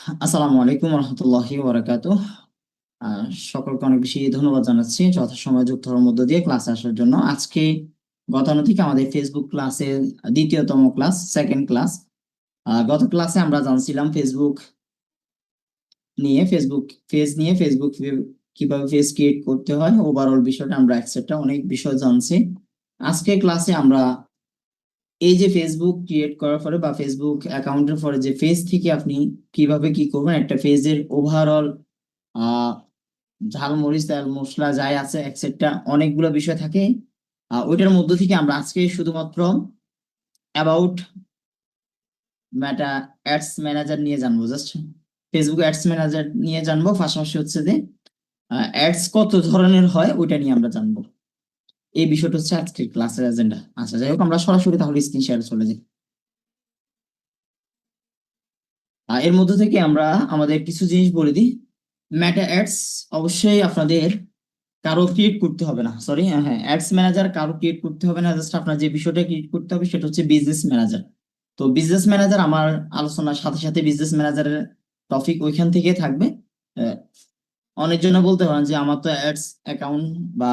আসসালামু আলাইকুম রহমতুল্লাহি ওবারাকাতুহ। সকলকে অনেক বেশি ধন্যবাদ জানাচ্ছি যথাসময়ে যুক্ত হওয়ার মধ্য দিয়ে ক্লাসে আসার জন্য। আজকে গতানুগতিক আমাদের ফেসবুক ক্লাসের দ্বিতীয়তম ক্লাস, সেকেন্ড ক্লাস। গত ক্লাসে আমরা জানছিলাম ফেসবুক নিয়ে ফেসবুক কিভাবে পেজ ক্রিয়েট করতে হয়, ওভারঅল বিষয়টা আমরা একসাথে অনেক বিষয় জানছি। আজকে ক্লাসে আমরা এই যে ফেসবুক ক্রিয়েট করার পরে বা ফেসবুক অ্যাকাউন্টের পরে যে পেজ থেকে আপনি কিভাবে কি করবেন, একটা পেজের ওভারঅল ঝাল মরিচ তেল মশলা যাই আছে এক্সেট্রা অনেকগুলো বিষয় থাকে। ওইটার মধ্য থেকে আমরা আজকে শুধুমাত্র অ্যাবাউট মেটা অ্যাডস ম্যানেজার নিয়ে জানবো। জাস্ট ফেসবুক অ্যাডস ম্যানেজার নিয়ে জানবো, পাশাপাশি হচ্ছে যে অ্যাডস কত ধরনের হয় ওইটা নিয়ে আমরা জানবো। এই বিষয়টা হচ্ছে আজকের ক্লাসের এজেন্ডা। আচ্ছা, যাই হোক, আমরা সরাসরি তাহলে স্ক্রিন শেয়ারে চলে যাই। এর মধ্যে থেকে আমরা আমাদের কিছু জিনিস বলে দিই। মেটা অ্যাডস অবশ্যই আপনাদের কারো ক্রিয়েট করতে হবে না, সরি, হ্যাঁ, অ্যাডস ম্যানেজার কারো ক্রিয়েট করতে হবে না। জাস্ট আপনার যে বিষয়টা ক্রিয়েট করতে হবে সেটা হচ্ছে বিজনেস ম্যানেজার। তো বিজনেস ম্যানেজার আমার আলোচনার সাথে সাথে বিজনেস ম্যানেজারের টপিক ওইখান থেকে থাকবে। অনেকজন বলতে পারেন যে আমার তো অ্যাডস অ্যাকাউন্ট বা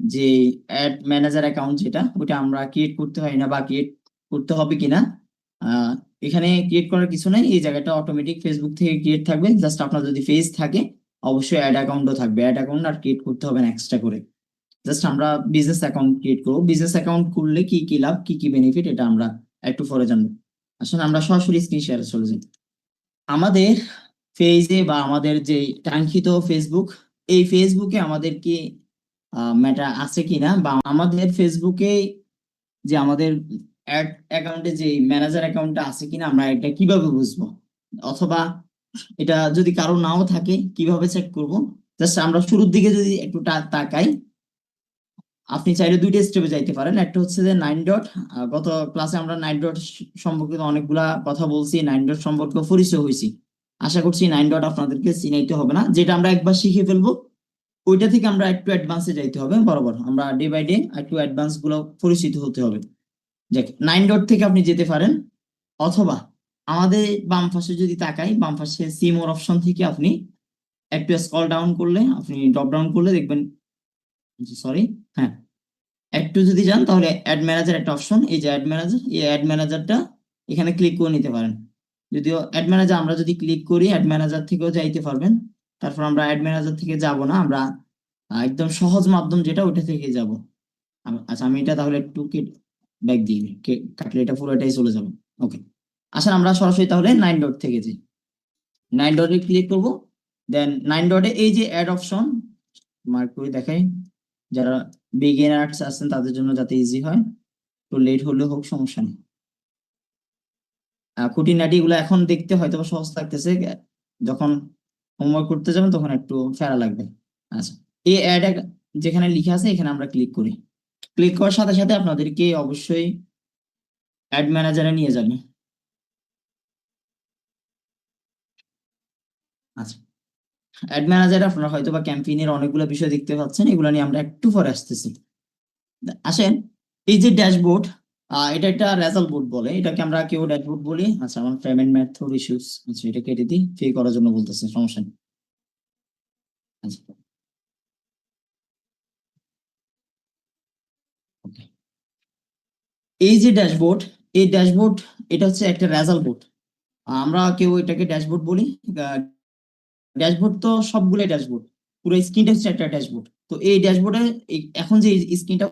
যে অ্যাড ম্যানেজার অ্যাকাউন্ট যেটা ওটা আমরা ক্রিয়েট করতে হয় না বা ক্রিয়েট করতে হবে কিনা। আহ, এখানে ক্রিয়েট করার কিছু নাই, এই জায়গাটা অটোমেটিক ফেসবুক থেকে ক্রিয়েট থাকবে। জাস্ট আপনার যদি পেজ থাকে অবশ্যই অ্যাড অ্যাকাউন্টও থাকবে, অ্যাড অ্যাকাউন্ট আর ক্রিয়েট করতে হবে না এক্সট্রা করে। জাস্ট আমরা বিজনেস অ্যাকাউন্ট ক্রিয়েট করবো। বিজনেস অ্যাকাউন্ট খুললে কি কি লাভ কি কি বেনিফিট এটা আমরা একটু পরে জানবো। আসলে আমরা সরাসরি স্ক্রিন শেয়ারে চলে যাই। আমাদের পেজে বা আমাদের যে কাঙ্ক্ষিত ফেসবুক, এই ফেসবুকে আমাদের কি মেটা আছে কিনা, বা আমাদের ফেসবুকে যে আমাদের অ্যাড অ্যাকাউন্টে যে ম্যানেজার অ্যাকাউন্টটা আছে কিনা আমরা এটা কিভাবে বুঝবো, অথবা এটা যদি কারো নাও থাকে কিভাবে চেক করব। জাস্ট আমরা শুরুর দিকে যদি একটু তাকাই, আপনি চাইলে দুইটা স্টেপে যাইতে পারেন। একটা হচ্ছে যে 9 ডট। গত ক্লাসে আমরা 9 ডট সম্পর্কিত অনেকগুলা কথা বলছি, 9 ডট সম্পর্কে পরিচয় হয়েছি। আশা করছি 9 ডট আপনাদেরকে চিনাইতে হবে না, যেটা আমরা একবার শিখে ফেলবো ওইটা থেকে আমরা একটু অ্যাডভান্সে যাইতে হবে। বরাবর আমরা ডে বাই ডে একটু অ্যাডভান্স গুলো পরিচিত হতে হবে। দেখ, 9 ডট থেকে আপনি যেতে পারেন, অথবা আমাদের বাম পাশে যদি তাকাই, বাম পাশে সি মোর অপশন থেকে আপনি একটু স্ক্রল ডাউন করলে, আপনি ড্রপ ডাউন করলে দেখবেন, সরি, হ্যাঁ, একটু যদি যান তাহলে অ্যাড ম্যানেজার একটা অপশন, এই যে অ্যাড ম্যানেজার, এই অ্যাড ম্যানেজারটা এখানে ক্লিক করে নিতে পারেন। যদিও অ্যাড ম্যানেজার আমরা যদি ক্লিক করি অ্যাড ম্যানেজার থেকেও যাইতে পারবেন। তারপর আমরা অ্যাড ম্যানেজার থেকে যাব না, আমরা একদম সহজ মাধ্যম যেটা ওইটা থেকে যাব। আচ্ছা, আমি এটা তাহলে একটু ব্যাক দিই, কাটলে এটা পুরোটাই চলে যাবে। ওকে, আসলে আমরা সরাসরি তাহলে 9 ডট থেকে যাই। 9 ডটে ক্লিক করব। দেন 9 ডটে এই যে অ্যাড অপশন মার্ক করে দেখাই, যারা বিগিনার্স আছেন তাদের জন্য যাতে ইজি হয়, তো লেট হলে হোক সমস্যা নেই। খুঁটিনাটি গুলো এখন দেখতে হয়তো বা সহজ লাগতেছে, যখন হোমওয়ার্ক করতে যাবেন তখন একটু ফেরা লাগবে। আচ্ছা, এই অ্যাড যেখানে লিখে আছে এখানে আমরা ক্লিক করি। ক্লিক করার সাথে সাথে আপনাদেরকে অবশ্যই অ্যাড ম্যানেজারে নিয়ে যাবে। আচ্ছা, অ্যাড ম্যানেজারে আপনারা হয়তো বা ক্যাম্পেইনের অনেকগুলো বিষয় দেখতে পাচ্ছেন, এগুলো নিয়ে আমরা একটু পরে আসতেছি। আসেন, এই যে ড্যাশবোর্ড, এটা একটা রেজাল্ট বোর্ড বলে, এটাকে আমরা কেউ ড্যাশবোর্ড বলি। আচ্ছা, আমার পেমেন্ট মেথড ইস্যুস, আচ্ছা এটা কেটে দিই, পে করার জন্য বলতেছে, সমস্যা নেই। আচ্ছা, ওকে, এই যে ড্যাশবোর্ড, এই ড্যাশবোর্ড এটা হচ্ছে একটা রেজাল্ট বোর্ড। আমরা কেউ এটাকে ড্যাশবোর্ড বলি। ড্যাশবোর্ড তো সবগুলোই ড্যাশবোর্ড, পুরো স্ক্রিনটা হচ্ছে একটা ড্যাশবোর্ড। তো এই ড্যাশবোর্ডে এখন যে স্ক্রিনটা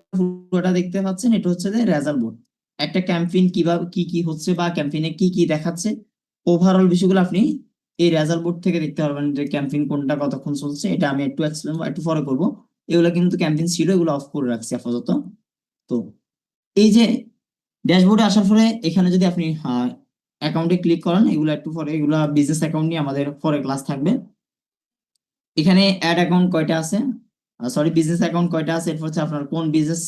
পুরোটা দেখতে পাচ্ছেন এটা হচ্ছে যে রেজাল্ট বোর্ড। একটা ক্যাম্পেইন কিভাবে কি কি হচ্ছে বা ক্যাম্পেইনে কি কি দেখাচ্ছে, ওভারঅল বিষয়গুলো আপনি এই রেজাল্ট বোর্ড থেকে দেখতে পারবেন, যে ক্যাম্পেইন কোনটা কতক্ষণ চলছে। এটা আমি একটু এক্সপ্লেন একটু পরে করবো। এগুলো কিন্তু ক্যাম্পেইন ছিল, এগুলো অফ করে রাখছি আপাতত। তো এই যে ড্যাশবোর্ডে আসার পরে এখানে যদি আপনি অ্যাকাউন্টে ক্লিক করেন, এগুলো একটু পরে, এগুলো বিজনেস অ্যাকাউন্ট নিয়ে আমাদের পরে ক্লাস থাকবে। এখানে অ্যাড অ্যাকাউন্ট কয়টা আছে, সরি, বিজনেস অ্যাকাউন্ট কয়টা আছে, এরপর হচ্ছে আপনার কোন বিজনেস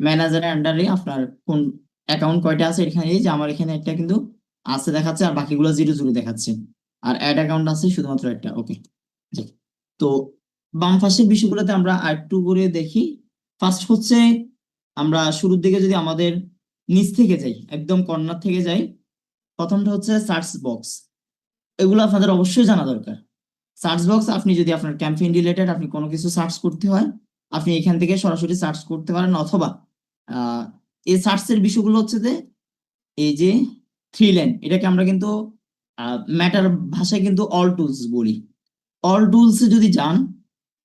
ম্যানেজারের আন্ডারে আপনার কোন অ্যাকাউন্ট কয়টা আছে। এখানে এই যে আমার এখানে একটা কিন্তু আছে দেখাচ্ছে, আর বাকিগুলো জিরো জিরো দেখাচ্ছে। আর অ্যাড অ্যাকাউন্ট আছে শুধুমাত্র একটা। ওকে, তো বাম পাশের বিষয়গুলোতে আমরা আরেকটু করে দেখি। ফার্স্ট হচ্ছে আমরা শুরুর দিকে যদি আমাদের নিচ থেকে যাই, একদম কর্নার থেকে যাই, প্রথমটা হচ্ছে সার্চ বক্স। এগুলো আপনাদের অবশ্যই জানা দরকার। সার্চ বক্স, আপনি যদি আপনার ক্যাম্পেইন রিলেটেড আপনি কোনো কিছু সার্চ করতে হয়, আপনি এখান থেকে সরাসরি সার্চ করতে পারেন, অথবা এই সার্চের বিষয়গুলো হচ্ছে যে এই যে থ্রি লাইন, এটাকে আমরা কিন্তু ম্যাটার ভাষায় কিন্তু অল টুলস বলি। অল টুলসে যদি যান,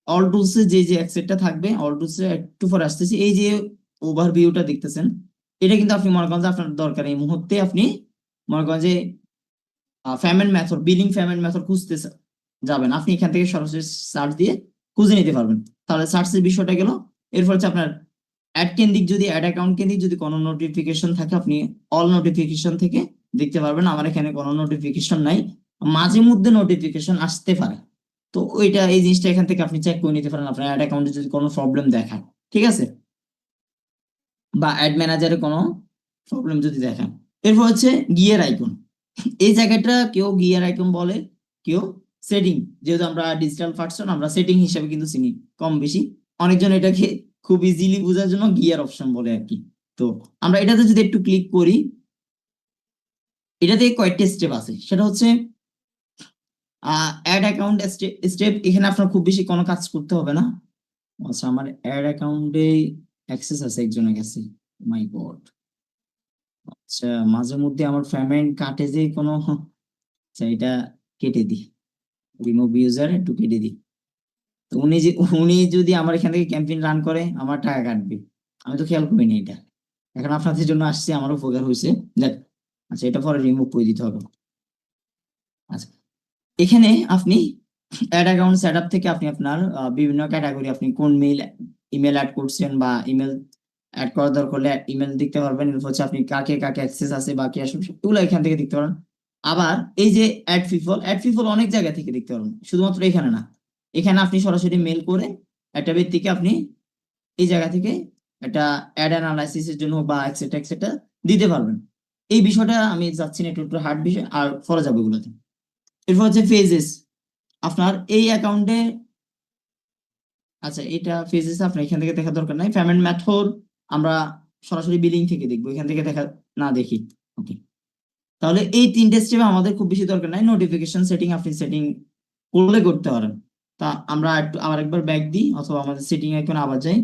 অল টুলসে যে যে অ্যাক্সেসটা থাকবে, অল টুলসে একটু পরে আসতেছি, এই যে ওভারভিউটা দেখতেছেন, এটা কিন্তু আপনি মনে করেন যে আপনার দরকার এই মুহূর্তে, আপনি মনে করেন যে payment method, billing payment method খুঁজতে যাবেন, আপনি এখান থেকে সরাসরি সার্চ দিয়ে খুঁজে নিতে পারবেন। তাহলে সার্চের বিষয়টা গেল। এরপর হচ্ছে আপনার অ্যাড কেন্দ্রিক, যদি অ্যাড অ্যাকাউন্ট কেন্দ্রিক যদি কোনো নোটিফিকেশন থাকে, আপনি অল নোটিফিকেশন থেকে দেখতে পারবেন। আমার এখানে কোনো নোটিফিকেশন নাই, মাঝে মধ্যে নোটিফিকেশন আসতে পারে, তো ওইটা এই জিনিসটা এখান থেকে আপনি চেক করে নিতে পারেন আপনার অ্যাড অ্যাকাউন্টে যদি কোনো প্রবলেম দেখায়, ঠিক আছে, বা অ্যাড ম্যানেজারে কোনো প্রবলেম যদি দেখায়। এরপর হচ্ছে গিয়ার আইকন, এই জায়গাটা কেউ গিয়ার আইকন বলে, কেউ সেটিং, যেহেতু আমরা ডিজিটাল পার্সন আমরা সেটিং হিসাবে কিন্তু চিনি কম বেশি, অনেকজন এটাকে খুব ইজিলি বোঝার জন্য গিয়ার অপশন বলে আর কি। তো আমরা এটাতে যদি একটু ক্লিক করি, এটাতে কয়েকটা স্টেপ আছে, সেটা হচ্ছে অ্যাড অ্যাকাউন্ট স্টেপ। এখানে আপনার খুব বেশি কোনো কাজ করতে হবে না। আচ্ছা, আমার অ্যাড অ্যাকাউন্টে অ্যাক্সেস আছে একজনের কাছে, মাই গড। আচ্ছা, মাঝে মধ্যে আমার পেমেন্ট কাটে যে কোনো, আচ্ছা এটা কেটে দিই, রিমুভ ইউজার একটু কেটে দিই। তো উনি যদি আমার এখান থেকে ক্যাম্পেইন রান করে, আমার টাকা কাটবে, আমি তো খেয়াল করিনি এটা। এখন আপনাদের জন্য আসছে, আমার উপকার হয়েছে, দেখ। আচ্ছা, এটা পরে রিমুভ করে দিতে হবে। আচ্ছা, এখানে আপনি অ্যাড অ্যাকাউন্ট সেটআপ থেকে আপনি আপনার বিভিন্ন ক্যাটাগরি, আপনি কোন ইমেল অ্যাড করছেন বা ইমেল অ্যাড করার দরকার হলে ইমেল দেখতে পারবেন। এরপর হচ্ছে আপনি কাকে কাকে অ্যাক্সেস আছে বা কি আসবে, এগুলো এখান থেকে দেখতে পারেন। আবার এই যে অ্যাড পিপল অনেক জায়গা থেকে দেখতে পারবেন, শুধুমাত্র এখানে না। এখানে আপনি সরাসরি মেল করে একটা ব্যক্তিকে আপনি এই জায়গা থেকে একটা অ্যাড অ্যানালাইসিসের জন্য বা এক্সেট্রা এক্সেট্রা দিতে পারবেন। এই বিষয়টা আমি যাচ্ছি না, একটু একটু হার্ড বিষয়, আর ফলো যাবে এগুলোতে। এরপর হচ্ছে ফেজেস, আপনার এই অ্যাকাউন্টে, আচ্ছা এটা ফেজেস আপনার এখান থেকে দেখার দরকার নাই। পেমেন্ট মেথড আমরা সরাসরি বিলিং থেকে দেখবো, এখান থেকে দেখা না দেখি। ওকে, তাহলে এই তিনটে স্টেপে আমাদের খুব বেশি দরকার নাই। নোটিফিকেশন সেটিং আপনি সেটিং করলে করতে পারেন। তা আমরা একটু আবার একবার ব্যাক দিই, অথবা আমাদের সেটিং এখন আবার যাই,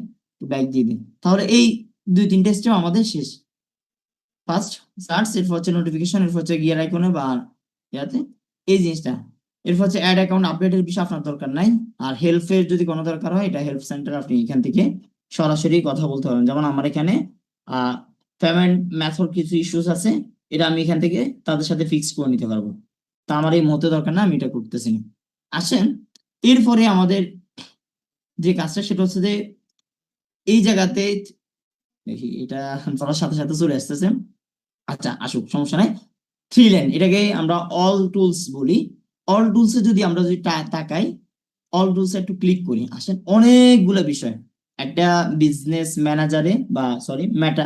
ব্যাক দিয়ে দিই। তাহলে এই দুই তিনটে স্টেপ আমাদের শেষ। ফার্স্ট সার্চ, এরপর হচ্ছে নোটিফিকেশন, এরপর হচ্ছে গিয়ার আইকনে বা ইয়াতে এই জিনিসটা। এরপর হচ্ছে অ্যাড অ্যাকাউন্ট আপডেটের বিষয় আপনার দরকার নাই। আর হেল্পের যদি কোনো দরকার হয়, এটা হেল্প সেন্টার, আপনি এখান থেকে সরাসরি কথা বলতে পারেন। যেমন আমার এখানে পেমেন্ট মেথড কিছু ইস্যুস আছে, এটা আমি এখান থেকে তাদের সাথে ফিক্স করে নিতে পারবো। তা আমার এই মুহূর্তে দরকার না, আমি এটা করতেছি না। আসেন, এরপরে আমাদের যে কাজটা সেটা হচ্ছে যে এই জায়গাতে দেখি, এটা পড়ার সাথে সাথে চলে আসতেছে। আচ্ছা আসুক, সমস্যা নাই। থ্রি লাইন, এটাকে আমরা অল টুলস বলি। অল টুলসে যদি আমরা যদি তাকাই, অল টুলসে একটু ক্লিক করি, আসেন অনেকগুলো বিষয় একটা বিজনেস ম্যানেজারে বা সরি মেটা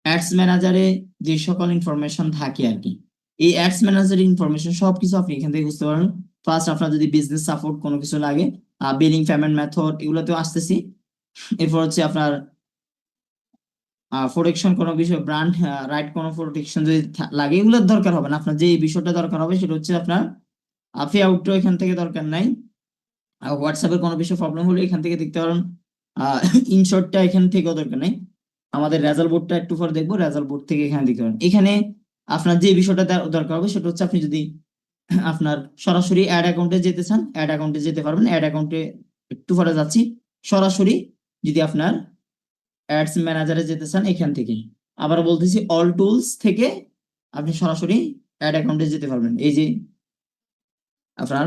অ্যাডস ম্যানেজারে যে সকল ইনফরমেশন থাকে আর কি, এই অ্যাডস ম্যানেজারের ইনফরমেশন সবকিছু আপনি এখান থেকে বুঝতে পারেন। ফার্স্ট আপনার যদি বিজনেস সাপোর্ট কোনো কিছু লাগে, বিলিং পেমেন্ট মেথড, এগুলোতেও আসতেছি। এরপর হচ্ছে আপনার প্রোটেকশন কোনো বিষয়, ব্র্যান্ড রাইট কোনো প্রোটেকশন যদি লাগে, এগুলোর দরকার হবে না। আপনার যে বিষয়টা দরকার হবে সেটা হচ্ছে আপনার পে আউটটা এখান থেকে দরকার নাই। হোয়াটসঅ্যাপের কোনো বিষয় প্রবলেম হলে এখান থেকে দেখতে পারেন। ইনশর্টটা এখান থেকেও দরকার নাই। আমাদের রেজাল্ট বোর্ডটা একটু পরে দেখবো, রেজাল্ট বোর্ড থেকে এখানে দেখতে পারেন। এখানে আপনার যে বিষয়টা দরকার হবে সেটা হচ্ছে আপনি যদি আপনার সরাসরি অ্যাড অ্যাকাউন্টে যেতে চান, অ্যাড অ্যাকাউন্টে যেতে পারবেন। অ্যাড অ্যাকাউন্টে একটু পরে যাচ্ছি। সরাসরি যদি আপনার অ্যাডস ম্যানেজারে যেতে চান, এখান থেকে আবার বলতেছি অল টুলস থেকে আপনি সরাসরি অ্যাড অ্যাকাউন্টে যেতে পারবেন। এই যে আপনার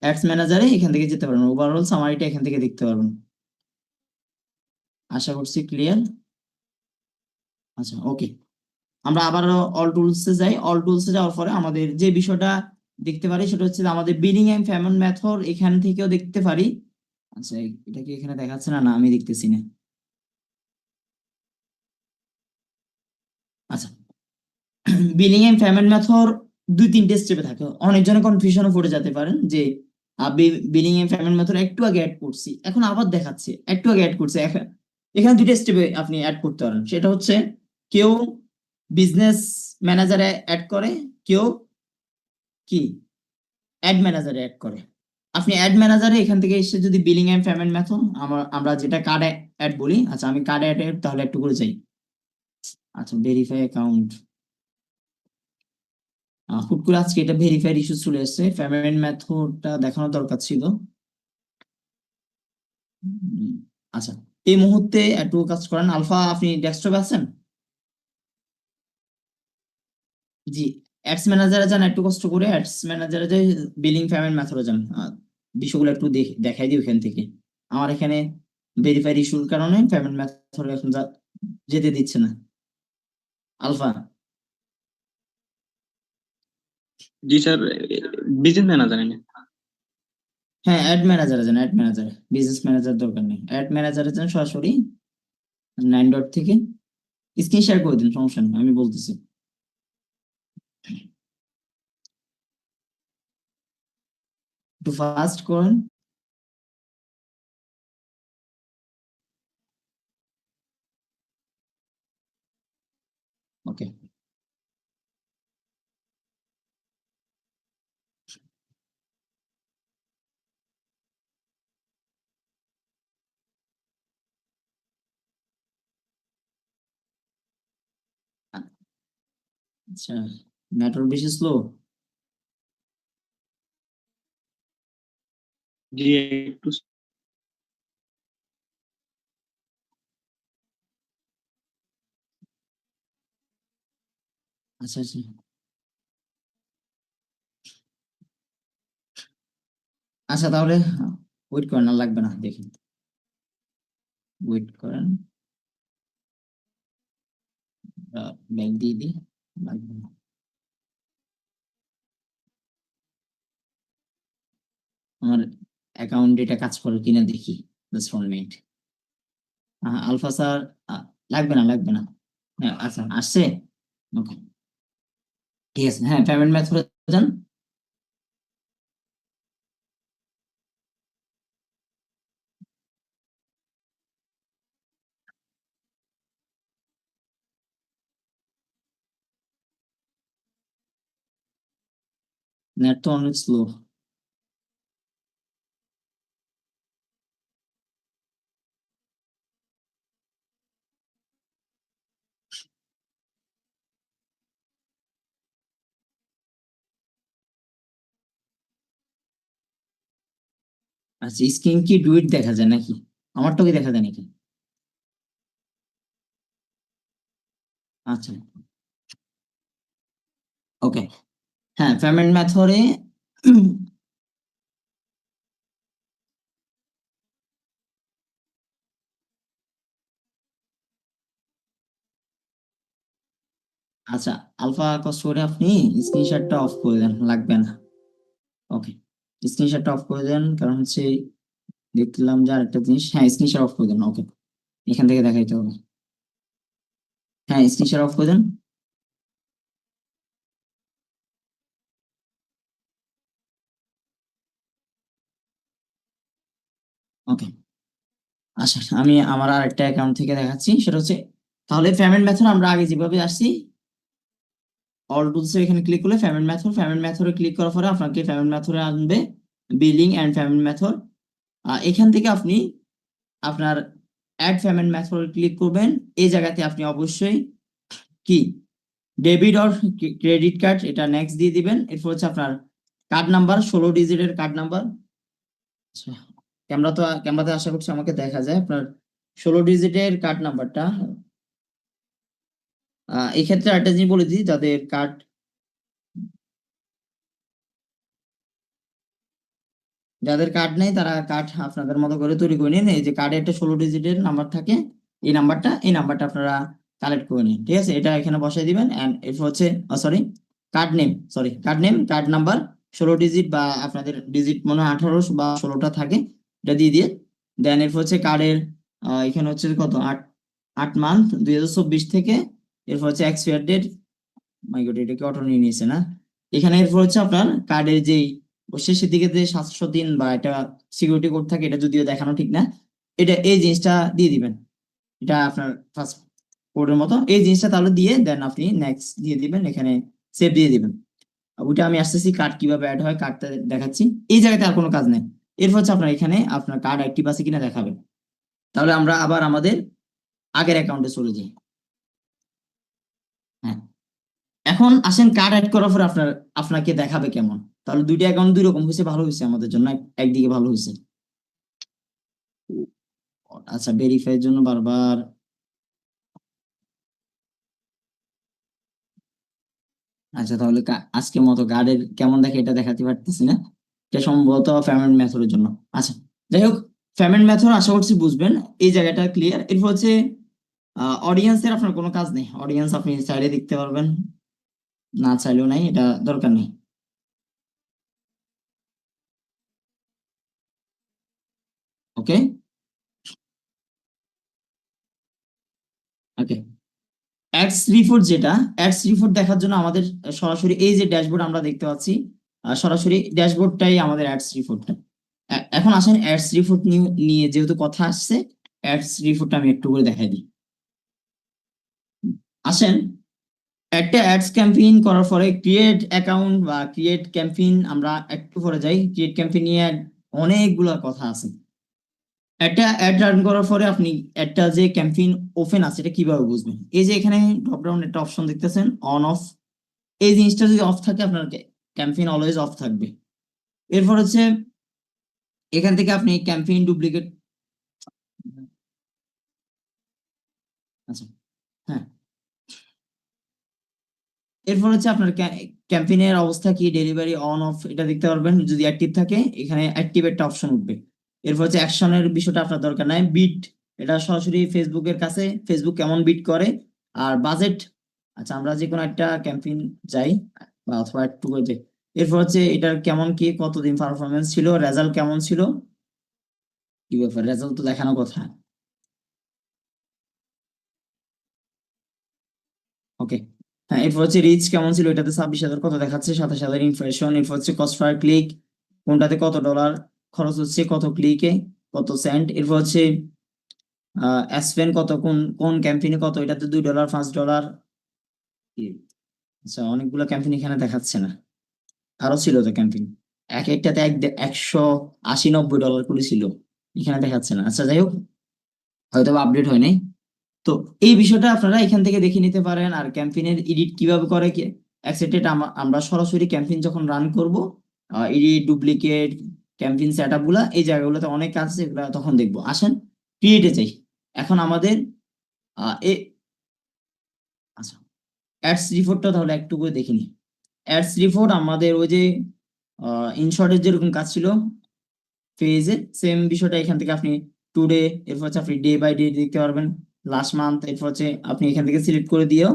অ্যাডস ম্যানেজারে এখান থেকে যেতে পারবেন, ওভারঅল সামারিটা এখান থেকে দেখতে পারবেন। আশা করছি ক্লিয়ার। আচ্ছা ওকে, আমরা আবার অল টুলসে যাই। অল টুলসে যাওয়ার পরে আমাদের যে বিষয়টা দেখতে পারি সেটা হচ্ছে আমাদের বিলিং এন্ড পেমেন্ট মেথড, এখান থেকেও দেখতে পারি। আচ্ছা, এটা কি এখানে দেখাচ্ছে না? না, আমি দেখতেছি না। আচ্ছা, বিলিং এন্ড পেমেন্ট মেথড দুই তিনটে স্টেপে থাকে, অনেকজনে কনফিউশনে পড়ে যেতে পারেন যে বিলিং এন্ড পেমেন্ট মেথড একটু আগে অ্যাড করছি, এখন আবার দেখাচ্ছে একটু আগে অ্যাড করছে। এখানে দুইটা স্টেপে আপনি অ্যাড করতে পারেন। সেটা হচ্ছে কেউ বিজনেস ম্যানেজারে অ্যাড করে, কেউ কি অ্যাড ম্যানেজারে অ্যাড করে। আপনি অ্যাড ম্যানেজারে এখান থেকে এসে যদি বিলিং এন্ড পেমেন্ট মেথড আমরা যেটা কার্ড অ্যাড বলি, আচ্ছা আমি কার্ড অ্যাড তাহলে একটু করে যাই। আচ্ছা ভেরিফাই অ্যাকাউন্ট, হুট করে আজকে এটা ভেরিফাইড ইস্যু চলে এসেছে, পেমেন্ট মেথডটা দেখানো দরকার ছিল। আচ্ছা এই মুহূর্তে একটু কাজ করেন, আলফা আপনি ডেস্কটপে আছেন? জি, অ্যাডস ম্যানেজারে যান, একটু কষ্ট করে অ্যাডস ম্যানেজারে যাই, বিলিং পেমেন্ট মেথডে যান, বিষয়গুলো একটু দেখাই দিই ওখান থেকে। আমার এখানে ভেরিফাইড ইস্যুর কারণে পেমেন্ট মেথড এখন যেতে দিচ্ছে না। আলফা জি স্যার, বিজনেস ম্যানেজার আমি। হ্যাঁ অ্যাড ম্যানেজারে যান, অ্যাড ম্যানেজারে, বিজনেস ম্যানেজার দরকার নেই, অ্যাড ম্যানেজারে যান সরাসরি 9 ডট থেকে। স্ক্রিন শেয়ার করে দিন, সমস্যা নেই, আমি বলতেছি। একটু ফাস্ট করেন। ওকে আচ্ছা, নেটওয়ার্ক বেশি স্লো। জি একটু। আচ্ছা আচ্ছা আচ্ছা, তাহলে ওয়েট করেন, আর লাগবে না, দেখি ওয়েট করেন, ব্যাংক দিয়ে দিই, লাগবে না। আমার অ্যাকাউন্ট এটা কাজ করে কিনা দেখি, জাস্ট 1 মিনিট। আলফা স্যার, লাগবে না লাগবে না। হ্যাঁ আচ্ছা আসছে, ওকে ঠিক আছে। হ্যাঁ পেমেন্ট মেথডে যান। নেট তো অনেক স্লো। আচ্ছা স্ক্রিন কি ডুইট দেখা যায় নাকি? আমারটা কি দেখা যায় নাকি? আচ্ছা ওকে, হ্যাঁ পেমেন্ট মেথডে আচ্ছা আলফা কষ্ট করে আপনি স্ক্রিনশটটা অফ করে দেন, লাগবে না। ওকে স্ক্রিনশটটা অফ করে দেন, কারণ হচ্ছে দেখলাম যে আরেকটা জিনিস, হ্যাঁ স্ক্রিনশট অফ করে দেন। ওকে এখান থেকে দেখাইতে হবে। হ্যাঁ স্ক্রিনশট অফ করে দেন। ওকে আচ্ছা আমি আমার আরেকটা অ্যাকাউন্ট থেকে দেখাচ্ছি, সেটা হচ্ছে তাহলে পেমেন্ট মেথড আমরা আগে যেভাবে আসছি, অল টুলস এখানে ক্লিক করলে পেমেন্ট মেথডে ক্লিক করার পরে আপনাকে পেমেন্ট মেথডে আনবে বিলিং এন্ড পেমেন্ট মেথড। এখান থেকে আপনি আপনার অ্যাড পেমেন্ট মেথড ক্লিক করবেন। এই জায়গাতে আপনি অবশ্যই কি ডেবিট অর ক্রেডিট কার্ড এটা নেক্সট দিয়ে দিবেন। এরপর হচ্ছে আপনার কার্ড নাম্বার, 16 ডিজিটের কার্ড নাম্বার। আচ্ছা ক্যামেরাতে আশা করছি আমাকে দেখা যায়, আপনার 16 ডিজিটের কার্ড নাম্বারটা। এই ক্ষেত্রে একটা জিনিস বলে দিই, যাদের কার্ড নেই তারা কার্ড আপনাদের মতো করে তৈরি করে নিন। এই যে কার্ডে একটা 16 ডিজিটের নাম্বার থাকে, এই নাম্বারটা আপনারা কালেক্ট করে নিন, ঠিক আছে? এটা এখানে বসাই দিবেন। এন্ড এরপর হচ্ছে সরি কার্ড নাম্বার 16 ডিজিট, বা আপনাদের ডিজিট মনে হয় 18 বা 16টা থাকে, এটা দিয়ে দিয়ে দেন এরপর হচ্ছে কার্ডের এখানে হচ্ছে কত 8 মান্থ 2024 থেকে, এরপর হচ্ছে এক্সপায়ার ডেট। মাই গড, এটা কি অটো নিয়ে নিয়েছে না? এখানে এরপর হচ্ছে আপনার কার্ডের যেই শেষের দিকে যে 700 দিন বা এটা সিকিউরিটি কোড থাকে, এটা যদিও দেখানো ঠিক না, এটা এই জিনিসটা দিয়ে দিবেন। এটা আপনার ফার্স্ট কোডের মতো এই জিনিসটা তাহলে দিয়ে দেন আপনি নেক্সট দিয়ে দিবেন, এখানে সেভ দিয়ে দিবেন। ওইটা আমি আসতেছি, কার্ড কিভাবে অ্যাড হয় কার্ডটা দেখাচ্ছি। এই জায়গাতে আর কোনো কাজ নেই। এরপর হচ্ছে আপনার এখানে আপনার কার্ড অ্যাক্টিভ আছে কিনা দেখাবে। তাহলে আমরা আবার আমাদের আগের অ্যাকাউন্টে চলে যাই। হ্যাঁ, এখন আসেন কার্ড অ্যাড করার পর আপনাকে দেখাবে কেমন। তাহলে দুইটা অ্যাকাউন্ট দুই রকম হয়েছে, ভালো হয়েছে আমাদের জন্য, একদিকে ভালো হয়েছে। আচ্ছা, ভেরিফাইয়ের জন্য বারবার আচ্ছা, তাহলে আজকের মতো কার্ডের কেমন দেখে এটা দেখাতে পারতেছি না, এটা সম্ভবত পেমেন্ট মেথডের জন্য। আচ্ছা, যাই হোক, পেমেন্ট মেথড আশা করছি বুঝবেন, এই জায়গাটা ক্লিয়ার। এরপর হচ্ছে অডিয়েন্সের আপনার কোনো কাজ নেই, অডিয়েন্স আপনি চাইলে দেখতে পারবেন, না চাইলেও নাই, এটা দরকার নেই। ওকে, ওকে। অ্যাডস রিপোর্ট, যেটা অ্যাডস রিপোর্ট দেখার জন্য আমাদের সরাসরি এই যে ড্যাশবোর্ড আমরা দেখতে পাচ্ছি, সরাসরি ড্যাশবোর্ডটাই আমাদের অ্যাডস রিপোর্টটা। এখন আসেন অ্যাডস রিপোর্ট নিয়ে যেহেতু কথা আসছে, অ্যাডস রিপোর্টটা আমি একটু করে দেখাই দিই। আসেন, একটা অ্যাডস ক্যাম্পেইন করার পরে ক্রিয়েট অ্যাকাউন্ট বা ক্রিয়েট ক্যাম্পেইন, আমরা একটু পরে যাই। ক্রিয়েট ক্যাম্পেইন নিয়ে অনেকগুলো কথা আছে। একটা অ্যাড রান করার পরে আপনি একটা যে ক্যাম্পেইন ওপেন আছে এটা কিভাবে বুঝবেন? এই যে এখানে ড্রপ ডাউন একটা অপশন দেখতেছেন, অন অফ, এই জিনিসটা যদি অফ থাকে আপনার ক্যাম্পেইন অলওয়েজ অফ থাকবে। এরপর হচ্ছে এখান থেকে আপনি ক্যাম্পেইন ডুপ্লিকেট, আচ্ছা, হ্যাঁ, এরপর হচ্ছে আপনার ক্যাম্পেইনের অবস্থা কি, ডেলিভারি অন অফ, এটা দেখতে পারবেন। যদি অ্যাক্টিভ থাকে এখানে অ্যাক্টিভ একটা অপশন উঠবে। এরপর হচ্ছে অ্যাকশনের বিষয়টা আপনার দরকার নাই, বিট, এটা সরাসরি ফেসবুকের কাছে, ফেসবুক কেমন বিট করে। আর বাজেট, আচ্ছা, আমরা যে কোনো একটা ক্যাম্পেইন যাই বা অথবা একটু করে যাই। এরপর হচ্ছে এটার কেমন কি কতদিন পারফরমেন্স ছিল, রেজাল্ট কেমন ছিল, কি ব্যাপার, রেজাল্ট তো দেখানো কথা। ওকে, হ্যাঁ, এরপর হচ্ছে রিচ কেমন ছিল, এটাতে 26,000 কত দেখাচ্ছে, 27,000 ইমপ্রেশন। এরপর হচ্ছে কস্ট পার ক্লিক, কোনটাতে কত ডলার খরচ হচ্ছে, কত ক্লিকে, কত সেন্ট। এরপর হচ্ছে স্পেন্ড কত, কোন কোন ক্যাম্পেইনে কত, এটাতে $2, $5। আচ্ছা, অনেকগুলো ক্যাম্পেইন এখানে দেখাচ্ছে না, আরো ছিল তো ক্যাম্পেইন, এক একটাতে 180-90 ডলার করে ছিল, এখানে দেখাচ্ছে না। আচ্ছা, যাই হোক, হয়তো আপডেট হয় নাই। তো এই বিষয়টা আপনারা এখান থেকে দেখে নিতে পারেন। আর ক্যাম্পেইনের এডিট কিভাবে করে কি অ্যাকসেপ্টেড, আমরা সরাসরি ক্যাম্পেইন যখন রান করব, এডিট, ডুপ্লিকেট, ক্যাম্পেইন সেটআপ গুলা, এই জায়গাগুলোতে অনেক কাজ আছে, এগুলা তখন দেখবো। আসেন ক্রিয়েটে যাই। এখন আমাদের আহ, এ আচ্ছা, অ্যাডস রিপোর্টটা তাহলে একটু করে দেখে নিই। অ্যাডস রিপোর্ট আমাদের ওই যে ইনশর্টের যেরকম কাজ ছিল পেজে, সেম বিষয়টা এখান থেকে আপনি টুডে, এরপর হচ্ছে আপনি ডে বাই ডে দেখতে পারবেন, লাস্ট মান্থ। এরপর হচ্ছে আপনি এখান থেকে সিলেক্ট করে দিয়েও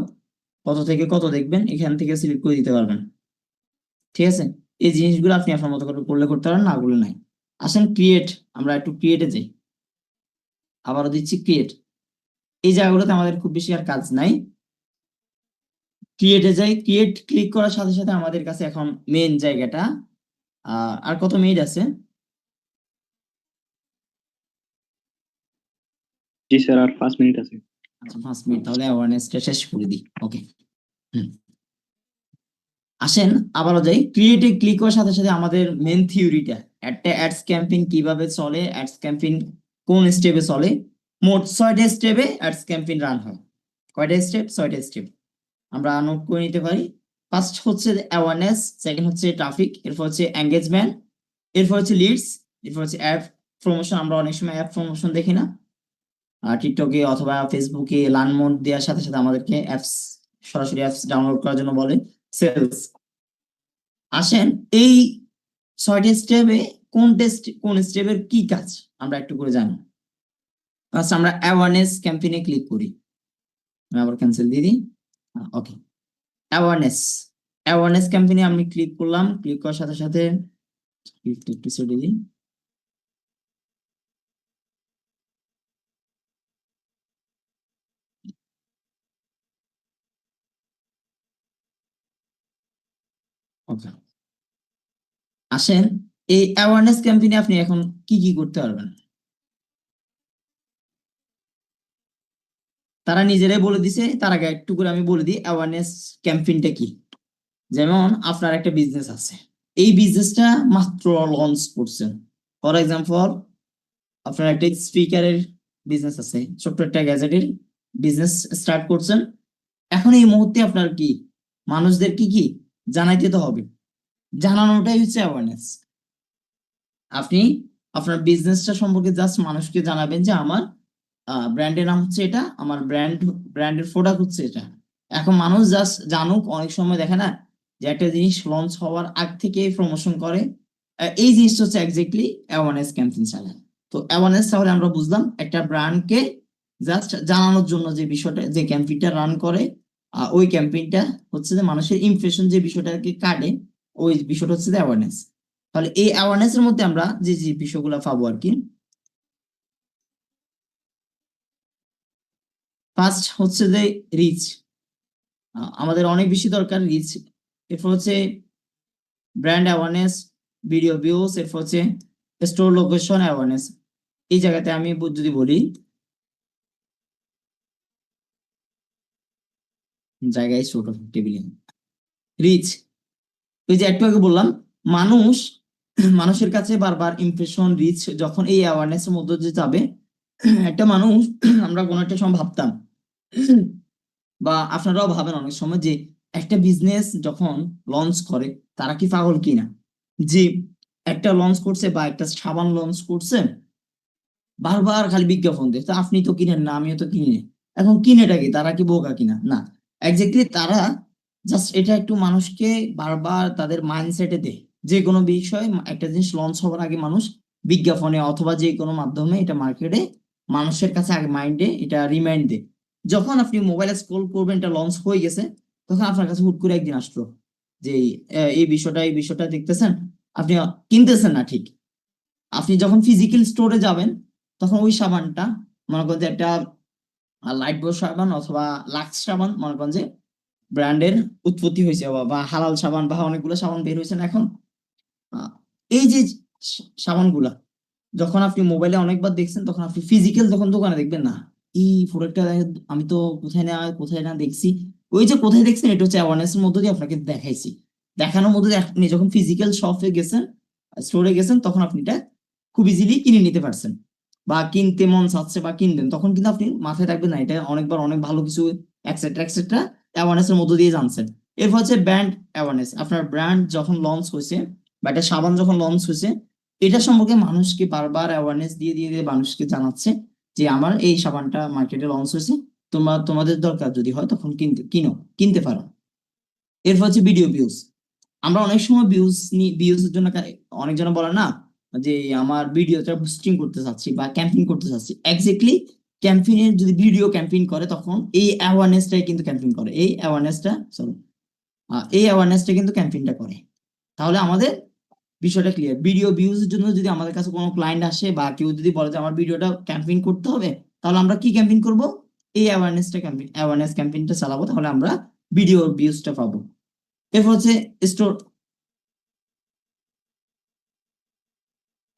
কত থেকে কত দেখবেন এখান থেকে সিলেক্ট করে দিতে পারবেন। ঠিক আছে, এই জিনিসগুলো আপনি আপনার মতো করে করলে করতে পারেন, না করলে নাই। আসেন ক্রিয়েট, আমরা একটু ক্রিয়েটে যাই, আবারও দিচ্ছি ক্রিয়েট। এই জায়গাগুলোতে আমাদের খুব বেশি আর কাজ নাই। ক্রিয়েটে যাই, ক্রিয়েট ক্লিক করার সাথে সাথে আমাদের কাছে এখন মেন জায়গাটা, আর কত মিনিট আছে? জি স্যার, আর 5 মিনিট আছে। আচ্ছা, 5 মিনিট, তাহলে অ্যাওয়ারনেসটা শেষ করে দিই। ওকে, হুম, আসেন আবারও যাই। ক্রিয়েটে ক্লিক করার সাথে সাথে আমাদের মেন থিওরিটা, একটা অ্যাডস ক্যাম্পেইন কিভাবে চলে, অ্যাডস ক্যাম্পেইন কোন স্টেপে চলে, মোট 6টা স্টেপে অ্যাডস ক্যাম্পেইন রান হয়। কয়টা স্টেপ? 6টা স্টেপ, আমরা নোট করে নিতে পারি। ফার্স্ট হচ্ছে অ্যাওয়ারনেস, সেকেন্ড হচ্ছে ট্রাফিক, এরপর হচ্ছে এঙ্গেজমেন্ট, এরপর হচ্ছে লিডস, এরপর হচ্ছে অ্যাপ প্রমোশন। আমরা অনেক সময় অ্যাপ প্রমোশন দেখি না, টিকটকে অথবা ফেসবুকে লার্ন মোড দেওয়ার সাথে সাথে আমাদেরকে অ্যাপস, সরাসরি অ্যাপস ডাউনলোড করার জন্য বলে সেলস। আসেন এই 6টা স্টেপে কোন স্টেপের কি কাজ আমরা একটু করে জানি। ফার্স্ট আমরা অ্যাওয়ারনেস ক্যাম্পেইনে ক্লিক করি, আমি আবার ক্যান্সেল দিয়ে দিই। ওকে, অ্যাওয়ারনেস, অ্যাওয়ারনেস ক্যাম্পেইনে আমি ক্লিক করলাম, ক্লিক করার সাথে সাথে একটু ছেড়ে দিই। ওকে, আসেন এই অ্যাওয়ারনেস ক্যাম্পেইনে আপনি এখন কি কি করতে পারবেন, তারা নিজেরাই বলে দিছে। তার আগে একটু করে আমি বলে দিই অ্যাওয়ারনেস ক্যাম্পেইনটা কি। যেমন আপনার একটা বিজনেস আছে, এই বিজনেসটা মাত্র লঞ্চ করছেন। ফর এক্সাম্পল, আপনার একটা স্পিকারের বিজনেস আছে, ছোট্ট একটা গ্যাজেটের বিজনেস স্টার্ট করছেন। এখন এই মুহূর্তে আপনার কি মানুষদেরকে কি জানাইতে তো হবে, জানানোটাই হচ্ছে অ্যাওয়ারনেস। আপনি আপনার বিজনেসটা সম্পর্কে জাস্ট মানুষকে জানাবেন যে আমার ব্র্যান্ডের নাম হচ্ছে এটা, আমার ব্র্যান্ডের প্রোডাক্ট হচ্ছে এটা। এখন মানুষ জাস্ট জানুক, অনেক সময় দেখে না যে একটা জিনিস লঞ্চ হওয়ার আগ থেকে প্রমোশন করে। এই জিনিসটা হচ্ছে এক্স্যাক্টলি অ্যাওয়ারনেস ক্যাম্পেইন চালায়। তো অ্যাওয়ারনেস তাহলে আমরা বুঝলাম একটা ব্র্যান্ডকে জাস্ট জানানোর জন্য যে বিষয়টা, যে ক্যাম্পেইনটা রান করে, ওই ক্যাম্পেইনটা হচ্ছে যে মানুষের ইমপ্রেশন যে বিষয়টাকে কাটে, ওই বিষয়টা হচ্ছে যে অ্যাওয়ারনেস। তাহলে এই অ্যাওয়ারনেস এর মধ্যে আমরা যে যে বিষয়গুলো পাবো আর কি, ফার্স্ট হচ্ছে যে রিচ। আমাদের অনেক বেশি দরকার রিচ। এরপর হচ্ছে ব্র্যান্ড অ্যাওয়ারনেস, ভিডিও ভিউজ, এরপর হচ্ছে স্টোর লোকেশন অ্যাওয়ারনেস। এই জায়গাতে আমি যদি বলি, জায়গায় ছোট টেবিলে রিচ, ওই যে একটু আগে বললাম, মানুষ মানুষের কাছে বারবার ইমপ্রেশন রিচ যখন এই অ্যাওয়ারনেস এর মধ্যে দিয়ে যাবে, একটা মানুষ আমরা কোনো একটা সময় ভাবতাম বা আপনারাও ভাবেন অনেক সময় যে একটা বিজনেস যখন লঞ্চ করে তারা কি পাগল কিনা, যে একটা লঞ্চ করছে বা একটা সাবান লঞ্চ করছে, বারবার খালি বিজ্ঞাপন দেয়, তো আপনি তো কিনেন না, আমিও তো কিনি না। এখন কিনেটা কি, তারা কি বোকা কিনা? না, এক্স্যাক্টলি তারা জাস্ট এটা একটু মানুষকে বারবার তাদের মাইন্ডসেটে দেয়। যে কোনো বিষয় একটা জিনিস লঞ্চ হওয়ার আগে মানুষ বিজ্ঞাপনে অথবা যে কোনো মাধ্যমে এটা মার্কেটে মানুষের কাছে আগে মাইন্ডে এটা রিমাইন্ড দেয়। যখন আপনি মোবাইলে স্ক্রল করবেন এটা লঞ্চ হয়ে গেছে, তখন আপনার কাছে হুট করে একদিন আসলো যে এই বিষয়টা দেখতেছেন, আপনি কিনতেছেন না ঠিক। আপনি যখন ফিজিক্যাল স্টোরে যাবেন, তখন ওই সাবানটা, মনে করেন যে একটা লাইট বয় সাবান অথবা লাক্স সাবান, মনে করেন যে ব্র্যান্ডের উৎপত্তি হয়েছে, বা হালাল সাবান বা অনেকগুলো সাবান বের হয়েছে না এখন। আহ, এই যে সাবানগুলা যখন আপনি মোবাইলে অনেকবার দেখছেন, তখন আপনি ফিজিক্যাল যখন দোকানে দেখবেন না, এই প্রোডাক্টটা আমি তো কোথায় না দেখছি। ওই যে কোথায় দেখছেন, এটা হচ্ছে অ্যাওয়ারনেস এর মধ্যে দিয়ে আপনাকে দেখাইছি। দেখানোর মধ্যে দিয়ে আপনি যখন ফিজিক্যাল শপে গেছেন, স্টোরে গেছেন, তখন আপনি এটা খুব ইজিলি কিনে নিতে পারছেন বা কিনতে মন চাচ্ছে বা কিনবেন, তখন কিন্তু আপনি মাথায় রাখবেন না এটা অনেকবার অনেক ভালো কিছু এক্সেট্রা এক্সেট্রা অ্যাওয়ারনেস এর মধ্য দিয়ে জানছেন। এরপর হচ্ছে ব্র্যান্ড অ্যাওয়ারনেস। আপনার ব্র্যান্ড যখন লঞ্চ হয়েছে বা একটা সাবান যখন লঞ্চ হয়েছে, এটা সম্পর্কে মানুষকে বারবার অ্যাওয়ারনেস দিয়ে দিয়ে দিয়ে মানুষকে জানাচ্ছে যে আমার এই সাবানটা মার্কেটে লঞ্চ হয়েছে, তোমাদের দরকার যদি হয় তখন কিনতে পারো। এরপর হচ্ছে ভিডিও ভিউজ। আমরা অনেক সময় ভিউজের জন্য অনেকজন বলে না যে আমার ভিডিওটা বুস্টিং করতে চাচ্ছি বা ক্যাম্পেইন করতে চাচ্ছি। এক্স্যাক্টলি ক্যাম্পেইনের যদি ভিডিও ক্যাম্পেইন করে, তখন এই অ্যাওয়ারনেসটাই কিন্তু ক্যাম্পেইন করে, এই অ্যাওয়ারনেসটা কিন্তু ক্যাম্পেইনটা করে। তাহলে আমাদের বিষয়টা ক্লিয়ার। ভিডিও ভিউজ এর জন্য যদি আমাদের কাছে কোনো ক্লায়েন্ট আসে বা কেউ যদি বলে যে আমার ভিডিওটা ক্যাম্পেইন করতে হবে, তাহলে আমরা কি ক্যাম্পেইন করব? এই অ্যাওয়ারনেস ক্যাম্পেইনটা চালাবো, তাহলে আমরা ভিডিও ভিউজটা পাবো। এরপর হচ্ছে স্টোর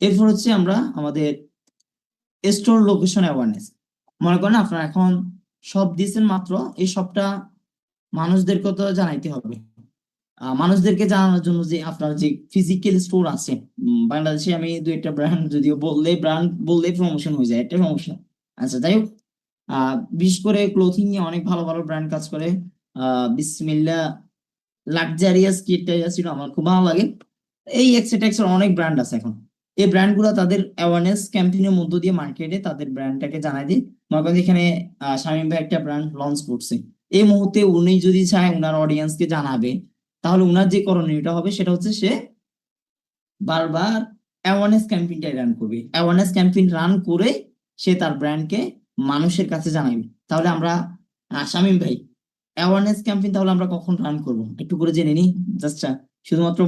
এরপর হচ্ছে আমরা আমাদের স্টোর লোকেশন অ্যাওয়ারনেস। মনে করেন আপনারা এখন সব দিয়েছেন, মাত্র এই সবটা মানুষদেরকে তো জানাইতে হবে। মানুষদেরকে জানানোর জন্য যে আপনার যে ফিজিক্যাল স্টোর আছে, বাংলাদেশে আমি দু একটা ব্র্যান্ড যদিও বললেই প্রমোশন হয়ে যায়, একটা সমস্যা। আচ্ছা, যাই হোক, বিশেষ করে ক্লোথিং নিয়ে অনেক ভালো ভালো ব্র্যান্ড কাজ করে। বিসমিল্লা লাক্সারিয়াস কি একটা ছিল, আমার খুব ভালো লাগে। এই এক্সেট্রা অনেক ব্র্যান্ড আছে এখন। এই ব্র্যান্ড গুলো তাদের অ্যাওয়ারনেস ক্যাম্পেইনের মধ্য দিয়ে মার্কেটে তাদের ব্র্যান্ডটাকে জানাই দিই। মনে করেন এখানে শামীম ভাই একটা ব্র্যান্ড লঞ্চ করছে, এই মুহূর্তে উনি যদি চায় উনার অডিয়েন্সকে জানাবে, তাহলে উনার যে করণীয়টা হবে সেটা হচ্ছে সে বারবার অ্যাওয়ারনেস ক্যাম্পেইনটা রান করবে। অ্যাওয়ারনেস ক্যাম্পেইন রান করে সে তার ব্র্যান্ডকে মানুষের কাছে জানাবে। তাহলে আমরা শামীম ভাই, অ্যাওয়ারনেস ক্যাম্পেইন তাহলে আমরা কখন রান করব একটু করে জেনে নিই। জাস্ট শুধুমাত্র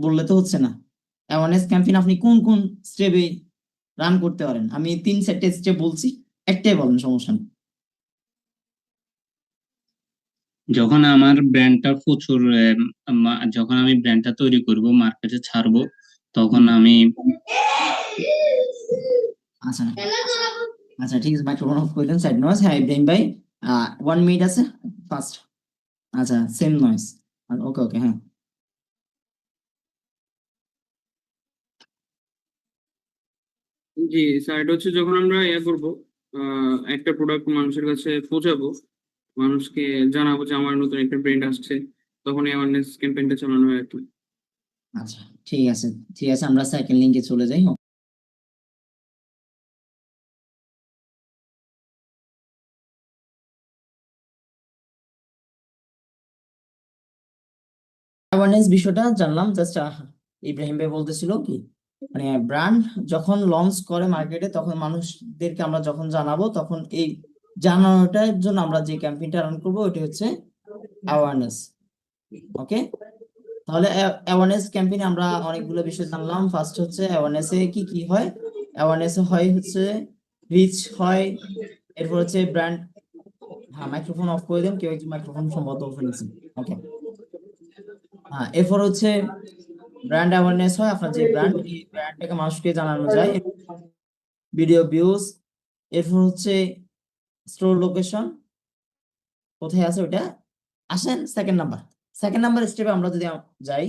বললে তো হচ্ছে না। অ্যাওয়ারনেস ক্যাম্পেইন আপনি কোন কোন স্টেপে রান করতে পারেন? আমি 3-4টে স্টেপ বলছি, একটাই বলেন, সমস্যা নেই। যখন আমার ব্র্যান্ডটা প্রচুর যখন আমি ব্র্যান্ডটা তৈরি করব, মার্কেটে ছাড়বো, তখন আমি আচ্ছা, আচ্ছা, ঠিক আছে, মাইক্রোফোন অফ করলেন, সাইড নয়েজ। হ্যাঁ ইব্রাহিম ভাই, 1 মিনিট আছে ফার্স্ট। আচ্ছা, সেম নয়েজ। ওকে ওকে, হ্যাঁ। জি স্যার, এটা হচ্ছে যখন আমরা ইয়ে করবো, একটা প্রোডাক্ট মানুষের কাছে পৌঁছাবো, মানুষকে জানাবো যে আমার নতুন একটা ব্র্যান্ড আসছে, তখন অ্যাওয়ারনেস ক্যাম্পেইনটা চালানো হয় আর কি। আচ্ছা, ঠিক আছে, ঠিক আছে, আমরা সেকেন্ড লিঙ্কে চলে যাই। অ্যাওয়ারনেস বিষয়টা জানলাম, জাস্ট ইব্রাহিম ভাই বলতেছিল কি, মানে ব্র্যান্ড যখন লঞ্চ করে মার্কেটে তখন মানুষদেরকে আমরা যখন জানাবো, তখন এই জানানোটার জন্য আমরা যে ক্যাম্পেইনটা রান করবো ওটা হচ্ছে অ্যাওয়ারনেস। ওকে, তাহলে অ্যাওয়ারনেস ক্যাম্পেইনে আমরা অনেকগুলো বিষয় জানলাম। ফার্স্ট হচ্ছে অ্যাওয়ারনেসে কি কি হয়। অ্যাওয়ারনেসে হয় হচ্ছে রিচ হয়, এরপর হচ্ছে ব্র্যান্ড, হ্যাঁ মাইক্রোফোন অফ করে দেন, কেউ একজন মাইক্রোফোন সম্ভবত অফ নিয়েছেন। ওকে, হ্যাঁ, এরপর হচ্ছে ব্র্যান্ড অ্যাওয়ারনেস হয়, আপনার যে ব্র্যান্ড, এই ব্র্যান্ডটাকে মানুষকে জানানো যায়। ভিডিও ভিউজ, এরপর হচ্ছে স্টোর লোকেশন কোথায় আছে ওটা। আসেন সেকেন্ড নাম্বার স্টেপে আমরা যদি যাই,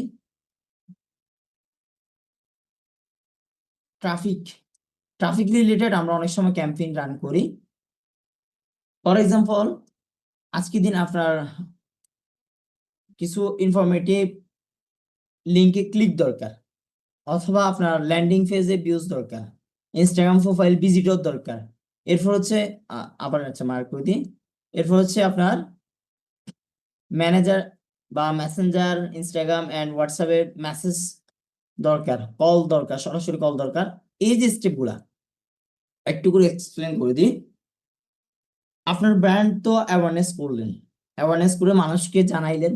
ট্রাফিক। ট্রাফিক রিলেটেড আমরা অনেক সময় ক্যাম্পেইন রান করি। ফর এক্সাম্পল, আজকের দিন আপনার কিছু ইনফরমেটিভ লিঙ্কে ক্লিক দরকার, অথবা আপনার ল্যান্ডিং পেজে ভিউজ দরকার, ইনস্টাগ্রাম প্রোফাইল ভিজিটর দরকার। এরপর হচ্ছে আবার আচ্ছা মার্ক করে দিই, এরপর হচ্ছে আপনার ম্যানেজার বা মেসেঞ্জার, ইনস্টাগ্রাম অ্যান্ড হোয়াটসঅ্যাপের মেসেজ দরকার, কল দরকার, সরাসরি কল দরকার। এই যে স্টেপগুলা একটু করে এক্সপ্লেন করে দিই। আপনার ব্র্যান্ড তো অ্যাওয়ারনেস করলেন, অ্যাওয়ারনেস করে মানুষকে জানাইলেন।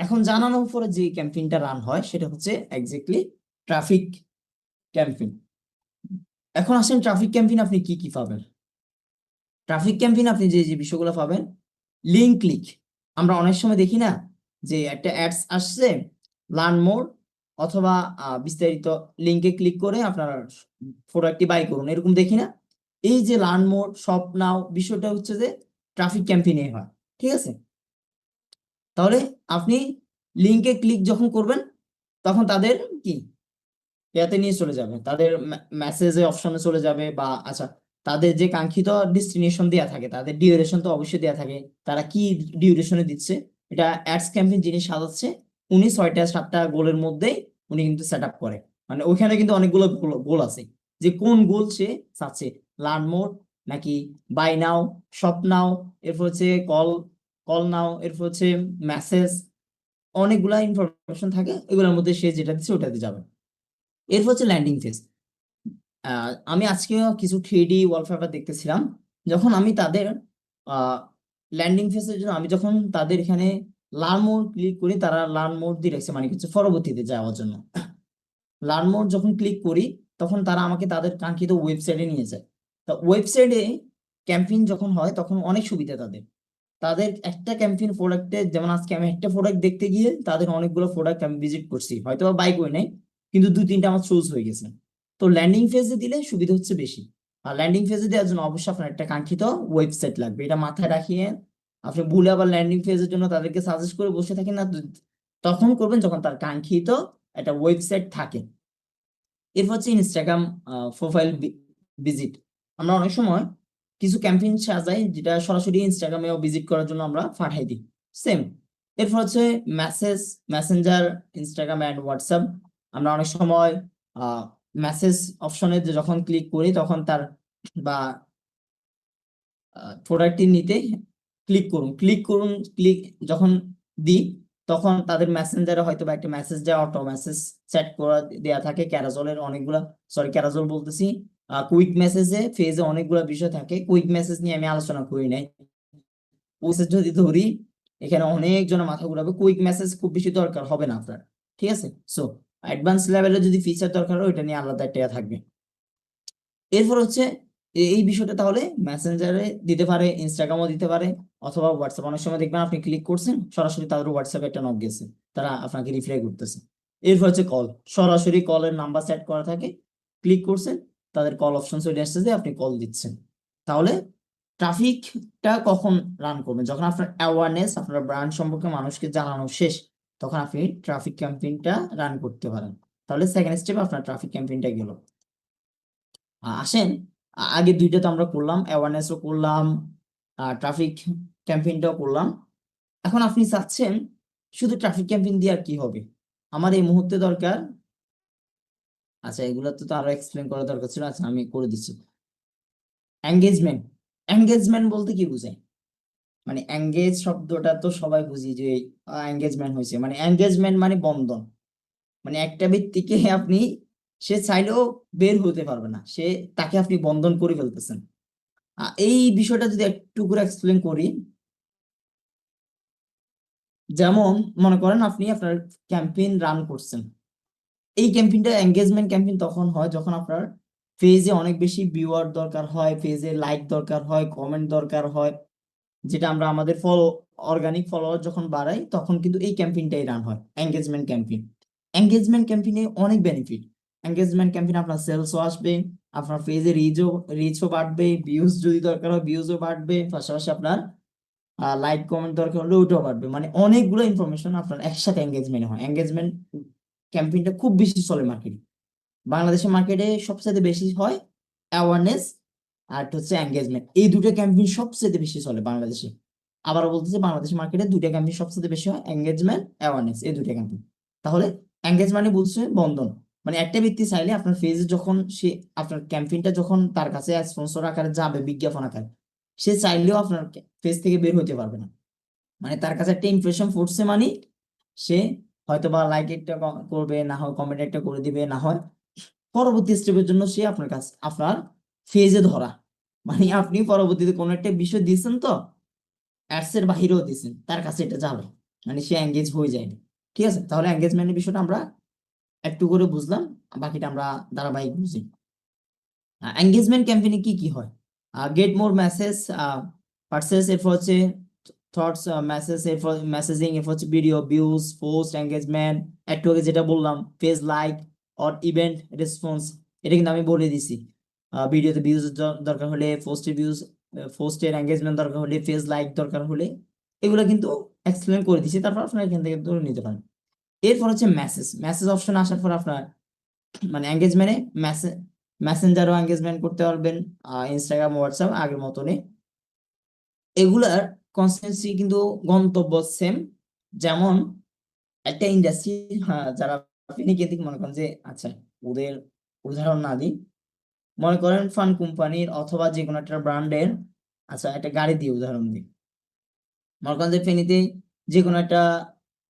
এখন জানানোর পরে যে ক্যাম্পেইনটা রান হয় সেটা হচ্ছে এক্স্যাক্টলি ট্রাফিক ক্যাম্পেইন। এখন আসেন ট্রাফিক ক্যাম্পেইন আপনি কি কি পাবেন। ট্রাফিক ক্যাম্পেইন আপনি যে যে বিষয়গুলো পাবেন, লিঙ্ক ক্লিক। আমরা অনেক সময় দেখি না যে একটা অ্যাডস আসছে, লার্ন মোর অথবা বিস্তারিত লিঙ্কে ক্লিক করে আপনার প্রোডাক্টটি বাই করুন, এরকম দেখি না। এই যে লার্ন মোর, শপ নাও বিষয়টা হচ্ছে যে ট্রাফিক ক্যাম্পেইনে হয়, ঠিক আছে। তাহলে আপনি লিঙ্কে ক্লিক যখন করবেন তখন তাদের কি ইয়াতে নিয়ে চলে যাবে, তাদের মেসেজে অপশনে চলে যাবে, বা আচ্ছা তাদের যে কাঙ্ক্ষিত ডেস্টিনেশন দেয়া থাকে, তাদের ডিউরেশন তো অবশ্যই দেয়া থাকে, তারা কি ডিউরেশনে দিচ্ছে। এটা অ্যাডস ক্যাম্পেইন যিনি সাজাচ্ছে উনি 6টা 7টা গোলের মধ্যেই উনি কিন্তু সেট আপ করে, মানে ওইখানে কিন্তু অনেকগুলো গোল আছে যে কোন গোল সে চাচ্ছে, লার্ন মোর নাকি বাই নাও, শপ নাও, এরপর হচ্ছে কল কল নাও, এরপর হচ্ছে মেসেজ, অনেকগুলা ইনফরমেশন থাকে, এগুলোর মধ্যে সে যেটা দিচ্ছে ওটাতে যাবে। এরপর হচ্ছে ল্যান্ডিং ফেজ। আমি আজকে কিছু 3D ওয়ালপেপার দেখতেছিলাম, যখন আমি তাদের ল্যান্ডিং ফেজের জন্য আমি যখন তাদের এখানে লার্ন মোর ক্লিক করি, তারা লার্ন মোর দিয়ে রাখছে, মানে হচ্ছে পরবর্তীতে যাওয়ার জন্য। লার্ন মোর যখন ক্লিক করি তখন তারা আমাকে তাদের কাঙ্ক্ষিত ওয়েবসাইটে নিয়ে যায়। তো ওয়েবসাইটে ক্যাম্পেইন যখন হয় তখন অনেক সুবিধা তাদের, তাদের একটা ক্যাম্পেইন প্রোডাক্টে, যেমন আজকে আমি একটা প্রোডাক্ট দেখতে গিয়ে তাদের অনেকগুলো প্রোডাক্ট আমি ভিজিট করছি, হয়তো বা বাই করি নাই, কিন্তু 2-3টা আমার চুজ হয়ে গেছে। তো ল্যান্ডিং ফেজে দিলে সুবিধা হচ্ছে বেশি। আর ল্যান্ডিং ফেজে দেওয়ার জন্য অবশ্যই আপনার একটা কাঙ্ক্ষিত ওয়েবসাইট লাগবে, এটা মাথায় রাখিয়ে আপনি ভুলে আবার ল্যান্ডিং ফেজের জন্য তাদেরকে সাজেস্ট করে বসে থাকেন না, তখন করবেন যখন তার কাঙ্ক্ষিত একটা ওয়েবসাইট থাকে। এরপর হচ্ছে ইনস্টাগ্রাম প্রোফাইল ভিজিট। আমরা অনেক সময় কিছু ক্যাম্পেইন সাজাই যেটা সরাসরি ইনস্টাগ্রামেও ভিজিট করার জন্য আমরা পাঠাই দিই, সেম। এরপর হচ্ছে মেসেঞ্জার, ইনস্টাগ্রাম অ্যান্ড হোয়াটসঅ্যাপ। আমরা অনেক সময় মেসেজ অপশনে যখন ক্লিক করি তখন তার বা প্রোডাক্টটি নিতে ক্লিক যখন দিই তখন তাদের মেসেঞ্জারে হয়তো বা একটা মেসেজ দেওয়া, অটো মেসেজ সেট করা দেওয়া থাকে, ক্যারাজলের অনেকগুলা, সরি ক্যারাজল বলতেছি, কুইক মেসেজে ফেজে অনেকগুলো বিষয় থাকে। কুইক মেসেজ নিয়ে আমি আলোচনা করি নাই, মেসেজ যদি ধরি এখানে অনেকজনের মাথা ঘুরাবে, কুইক মেসেজ খুব বেশি দরকার হবে না আপনার, ঠিক আছে। সো অ্যাডভান্স লেভেলে যদি ফিচার দরকার হয় ওইটা নিয়ে আলাদা একটা থাকবে। এরপর হচ্ছে এই বিষয়টা তাহলে মেসেঞ্জারে দিতে পারে, ইনস্টাগ্রামও দিতে পারে, অথবা হোয়াটসঅ্যাপ। অনেক সময় দেখবেন আপনি ক্লিক করছেন সরাসরি তাদের হোয়াটসঅ্যাপে একটা নক গেছে, তারা আপনাকে রিপ্লাই করতেছে। এরপর হচ্ছে কল, সরাসরি কলের নাম্বার সেট করা থাকে, ক্লিক করছেন তাদের কল অপশন চলে আসছে যে আপনি কল দিচ্ছেন। তাহলে ট্রাফিকটা কখন রান করবেন, যখন আপনার অ্যাওয়ারনেস, আপনার ব্র্যান্ড সম্পর্কে মানুষকে জানানো শেষ, তখন আপনি ট্রাফিক ক্যাম্পেইনটা রান করতে পারেন। তাহলে সেকেন্ড স্টেপ আপনার ট্রাফিক ক্যাম্পেইনটা গেল। আসেন, আগে দুইটা তো আমরা করলাম, অ্যাওয়ারনেসও করলাম, ট্রাফিক ক্যাম্পেইনটাও করলাম। এখন আপনি চাচ্ছেন শুধু ট্রাফিক ক্যাম্পেইন দিয়ে আর কি হবে, আমার এই মুহূর্তে দরকার, আচ্ছা এগুলো তো আরো এক্সপ্লেন করা দরকার ছিল, আচ্ছা আমি করে দিচ্ছি। এঙ্গেজমেন্ট, এঙ্গেজমেন্ট বলতে কি বোঝায়? মানে এঙ্গেজ শব্দটা তো সবাই বুঝি যে এঙ্গেজমেন্ট হয়েছে, মানে এঙ্গেজমেন্ট মানে বন্ধন, মানে একটা ব্যক্তিকে আপনি, সে চাইলেও বের হতে পারবে না, তাকে আপনি বন্ধন করে ফেলতেছেন। এই বিষয়টা যদি একটু করে এক্সপ্লেন করি, যেমন মনে করেন আপনি আপনার ক্যাম্পেইন রান করছেন, এই ক্যাম্পেইনটা এঙ্গেজমেন্ট ক্যাম্পেইন তখন হয় যখন আপনার পেজে অনেক বেশি ভিউয়ার দরকার হয়, পেজে লাইক দরকার হয়, কমেন্ট দরকার হয়, যেটা আমরা আমাদের অর্গানিক ফলোয়ার যখন বাড়াই তখন কিন্তু এই ক্যাম্পেইনটাই রান হয়, এঙ্গেজমেন্ট ক্যাম্পেইন। এঙ্গেজমেন্ট ক্যাম্পেইনে অনেক বেনিফিট, এঙ্গেজমেন্ট ক্যাম্পেইন আপনার সেলসও আসবে, আপনার পেজে রিচও বাড়বে, ভিউজ যদি দরকার হয় ভিউজও বাড়বে, পাশাপাশি আপনার লাইক কমেন্ট দরকার হলে ওটাও বাড়বে, মানে অনেকগুলো ইনফরমেশন আপনার একসাথে এঙ্গেজমেন্ট হয়। এঙ্গেজমেন্ট ক্যাম্পেইনটা খুব বেশি চলে মার্কেটে, বাংলাদেশের মার্কেটে সবচেয়ে বেশি হয় অ্যাওয়ারনেস আর হচ্ছে এঙ্গেজমেন্ট, এই দুটো ক্যাম্পেইন সবচেয়ে বেশি চলে বাংলাদেশে। আবারও বলতেছি, বাংলাদেশের মার্কেটে দুইটা ক্যাম্পেইন সবচেয়ে বেশি হয়, এঙ্গেজমেন্ট, অ্যাওয়ারনেস, এই দুইটা ক্যাম্পেইন। তাহলে এঙ্গেজ মানে বলছে বন্ধন, মানে একটা ব্যক্তি চাইলে আপনার পেজে যখন সে আপনার ক্যাম্পেইনটা যখন তার কাছে স্পন্সর আকারে যাবে, বিজ্ঞাপন আকারে, সে চাইলেও আপনার পেজ থেকে বের হতে পারবে না, মানে তার কাছে একটা ইমপ্রেশন পড়ছে, মানে সে হয়তো বা লাইক একটা করবে, না হয় কমেন্ট একটা করে দিবে, না হয় পরবর্তী স্টেপের জন্য সে আপনার কাছে আপনার ফেজে ধরা, মানে আপনি পরবর্তীতে কোনো একটা বিষয় দিয়েছেন তো অ্যাডস এর বাহিরেও দিয়েছেন, তার কাছে এটা যাবে, মানে সে এঙ্গেজ হয়ে যায়নি। ঠিক আছে, তাহলে এঙ্গেজমেন্টের বিষয়টা আমরা একটু করে বুঝলাম, বাকিটা আমরা ধারাবাহিক বুঝি। এঙ্গেজমেন্ট ক্যাম্পেইনে কি কি হয়? গেট মোর মেসেজ, পার্সেস, এরপর হচ্ছে থটস, মেসেজ, এরপর মেসেজিং, এরপর হচ্ছে ভিডিও ভিউজ, পোস্ট এঙ্গেজমেন্ট, একটু আগে যেটা বললাম page like or event response, এটা কিন্তু আমি বলে দিছি। ভিডিওতে ভিউজ দরকার হলে, পোস্টের এঙ্গেজমেন্ট দরকার হলে, পেজ লাইক দরকার হলে, এগুলো কিন্তু এক্সপ্লেন করে দিছি, তারপর আপনারা এখান থেকে ধরে নিতে পারেন। এরপর হচ্ছে মেসেজ, মেসেজ অপশন আসার পর আপনার মানে এঙ্গেজমেন্টে মেসেঞ্জারও এঙ্গেজমেন্ট করতে পারবেন, ইনস্টাগ্রাম, হোয়াটসঅ্যাপ আগের মতনই। এগুলার কনসিস্টেন্সি কিন্তু গন্তব্য সেম, যেমন একটা ইন্ডাস্ট্রি, যারা ফিনিকেতিক মনে করেন যে, আচ্ছা ওদের উদাহরণ না দিই, মনে করেন ফান কোম্পানির অথবা যে কোনো একটা ব্র্যান্ডের, আচ্ছা একটা গাড়ি দিয়ে উদাহরণ দিই, মনে করেন যে ফেনীতে যে কোনো একটা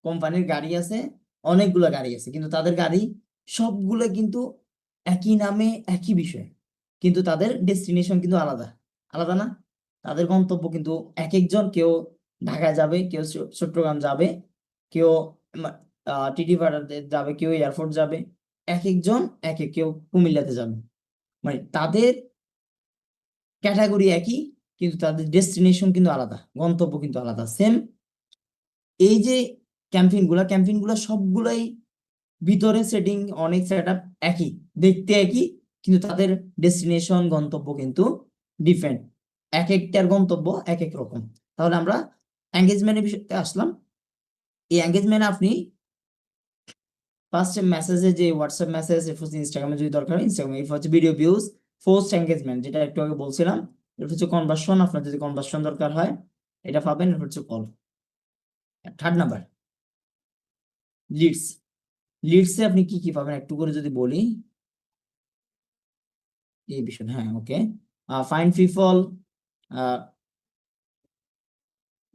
কোম্পানির গাড়ি আছে, অনেকগুলো গাড়ি আছে, কিন্তু তাদের গাড়ি সবগুলো কিন্তু একই নামে একই বিষয়, কিন্তু তাদের ডেস্টিনেশন কিন্তু আলাদা আলাদা না, তাদের গন্তব্য কিন্তু এক একজন, কেউ ঢাকায় যাবে, কেউ চট্টগ্রাম যাবে, কেউ টিটি পাড়াতে যাবে, কেউ এয়ারপোর্ট যাবে, এক একজন কেউ কুমিল্লাতে যাবে, মানে তাদের ক্যাটাগরি একই, কিন্তু তাদের ডেস্টিনেশন কিন্তু আলাদা, গন্তব্য কিন্তু আলাদা। সেম এই যে ক্যাম্পেইন গুলা সবগুলাই ভিতরে সেটিং, অনেক সেট আপ একই, দেখতে একই, কিন্তু তাদের ডেস্টিনেশন, গন্তব্য কিন্তু ডিফারেন্ট, এক একটার গন্তব্য এক এক রকম। তাহলে আমরা এঙ্গেজমেন্টের বিষয়তে আসলাম। এই এঙ্গেজমেন্ট আপনি ফার্স্ট মেসেজে যে হোয়াটসঅ্যাপ মেসেজ, ইনস্টাগ্রামে যদি দরকার হয় ইনস্টাগ্রামে, এরপর হচ্ছে ভিডিও ভিউজ, পোস্ট এঙ্গেজমেন্ট যেটা একটু আগে বলছিলাম, এরপর হচ্ছে কনভার্সন, আপনার যদি কনভার্সন দরকার হয় এটা পাবেন, এরপর হচ্ছে কল। থার্ড নাম্বার লিডস, লিডসে আপনি কি কি পাবেন একটু করে যদি বলি, এই বিষয়, হ্যাঁ okay, find people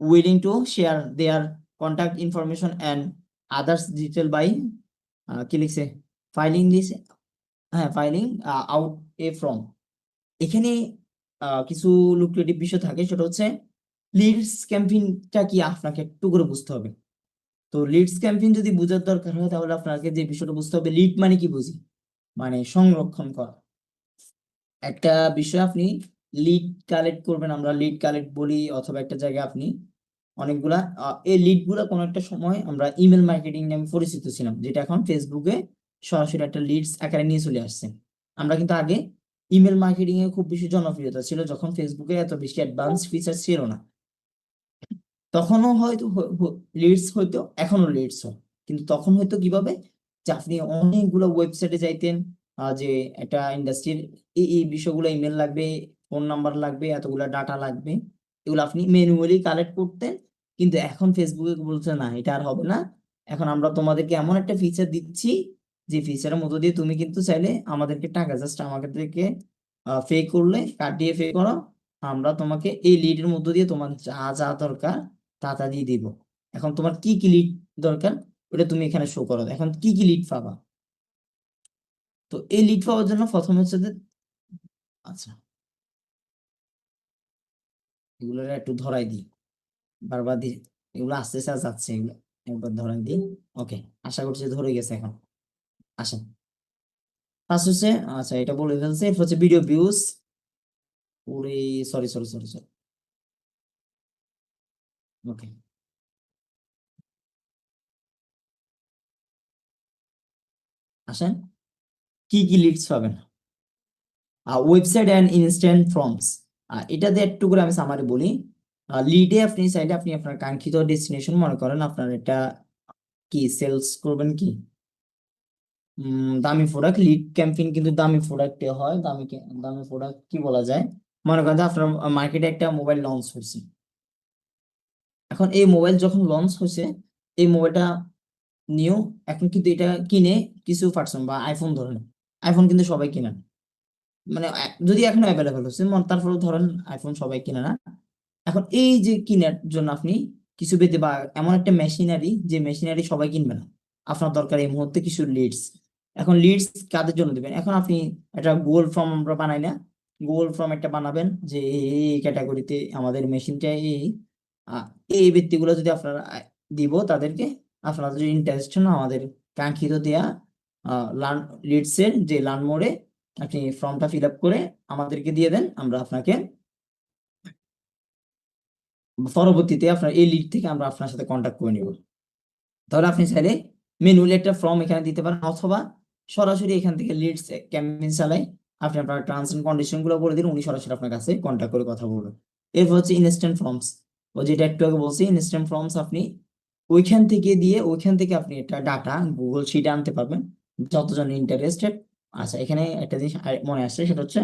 willing to share their contact information and others detail by, কি লিখছে, ফাইলিং দিস, হ্যাঁ ফাইলিং আউট এ ফ্রম। এখানে কিছু লুক্রেটিভ বিষয় থাকে, সেটা হচ্ছে লিডস ক্যাম্পেইনটা কি আপনাকে একটু করে বুঝতে হবে। তো লিডস ক্যাম্পেইন যদি বোঝার দরকার হয় তাহলে আপনাকে যে বিষয়টা বুঝতে হবে, লিড মানে কি বুঝি, মানে সংরক্ষণ করা একটা বিষয়, আপনি লিড কালেক্ট করবেন, আমরা লিড কালেক্ট বলি, অথবা একটা জায়গায় আপনি অনেকগুলা এই লিড গুলা কোনো একটা সময় আমরা ইমেল মার্কেটিং নামে পরিচিত ছিলাম, যেটা এখন ফেসবুকে সরাসরি একটা লিডস আকারে নিয়ে চলে আসছে। আমরা কিন্তু আগে ইমেল মার্কেটিং এ খুব বেশি জনপ্রিয়তা ছিল যখন ফেসবুকে এত বেশি অ্যাডভান্স ফিচার ছিল না। তখনও হয়তো লিডস হয়তো এখনো লিডস হয়, কিন্তু তখন হয়তো কিভাবে যে আপনি অনেকগুলো ওয়েবসাইটে যাইতেন, যে একটা ইন্ডাস্ট্রির এই বিষয়গুলো, ইমেল লাগবে, ফোন নাম্বার লাগবে, এতগুলা ডাটা লাগবে, এগুলো আপনি ম্যানুয়ালি কালেক্ট করতেন। কিন্তু এখন ফেসবুকে বলছে না, এটা আর হবে না। এখন আমরা তোমাদেরকে এমন একটা ফিচার দিচ্ছি, যে ফিচারের মধ্য দিয়ে তুমি কিন্তু চাইলে আমাদেরকে টাকা জাস্ট আমাদের থেকে পে করলে, কাটিয়ে পে করো, আমরা তোমাকে এই লিডের মধ্য দিয়ে তোমার যা যা দরকার তা দিয়ে দিব। এখন তোমার কি কি লিড দরকার ওটা তুমি এখানে শো করো, এখন কি কি লিড পাবা। তো এই লিড পাওয়ার জন্য প্রথমে হচ্ছে যে, আচ্ছা এগুলো একটু ধরাই দিই, বারবার দিই, এগুলো আস্তে আস্তে যাচ্ছে, এগুলো একবার ধরাই দিই। ওকে, আশা করছি ধরে গেছে এখন। আসেন, ফার্স্ট হচ্ছে, আচ্ছা এটা বলে ফেলছে, এরপর হচ্ছে ভিডিও ভিউজ। ওরে সরি সরি সরি সরি, ওকে আসেন, কি কি লিডস পাবেন। ওয়েবসাইট অ্যান্ড ইনস্ট্যান্ট ফর্মস, এটাতে একটু করে আমি সামারি বলি। লিডে আপনি চাইলে আপনি আপনার কাঙ্ক্ষিত ডেস্টিনেশন, মনে করেন আপনার এটা কি সেলস করবেন কি দামি প্রোডাক্ট, লিড ক্যাম্পেইন কিন্তু দামি প্রোডাক্টে হয়, দামি প্রোডাক্ট কি বলা যায়, মনে করেন যে আপনার মার্কেটে একটা মোবাইল লঞ্চ হয়েছে। এখন এই মোবাইল যখন লঞ্চ হয়েছে, এই মোবাইলটা নিউ, এখন কিন্তু এটা কিনে কিছু পার্সন, বা আইফোন ধরেন, আইফোন কিন্তু সবাই কিনে না। মানে যদি এখন অ্যাভেলেবেল হচ্ছে, তারপরে ধরেন আইফোন সবাই কিনে না। এখন এই যে কেনার জন্য আপনি কিছু পেতে, বা এমন একটা মেশিনারি, যে মেশিনারি সবাই কিনবে না, আপনার দরকার এই মুহূর্তে কিছু লিডস। এখন লিডস কাদের জন্য দিবেন, এখন আপনি একটা গুগল ফর্ম আমরা বানাই না, গুগল ফর্ম একটা বানাবেন যে এই ক্যাটাগরিতে আমাদের মেশিনটা এই আহ, এই ব্যক্তিগুলো যদি আপনারা দিব তাদেরকে, আপনারা যদি ইন্টারেস্ট হন আমাদের কাঙ্ক্ষিত দেয়া লার্ন লিডস এর যে লার্ন মোডে আপনি ফর্মটা ফিল আপ করে আমাদেরকে দিয়ে দেন, আমরা আপনাকে পরবর্তীতে আপনার এই লিড থেকে আমরা আপনার সাথে কন্ট্যাক্ট করে নিব। তাহলে আপনি চাইলে ম্যানুয়ালি একটা ফর্ম এখানে দিতে পারেন, অথবা সরাসরি এখান থেকে লিডস ক্যাম্পেইন চালাই, আপনি আপনার টার্মস এন্ড কন্ডিশন গুলো বলে দিন, উনি সরাসরি আপনার কাছে কন্ট্যাক্ট করে কথা বলবেন। এরপর হচ্ছে ইনস্ট্যান্ট ফর্মস, ও যেটা একটু আগে বলছি, ইনস্ট্যান্ট ফর্মস আপনি ওইখান থেকে দিয়ে, ওইখান থেকে আপনি একটা ডাটা গুগল শিটে আনতে পারবেন, যতজন ইন্টারেস্টেড। আচ্ছা এখানে একটা জিনিস মনে আসছে, সেটা হচ্ছে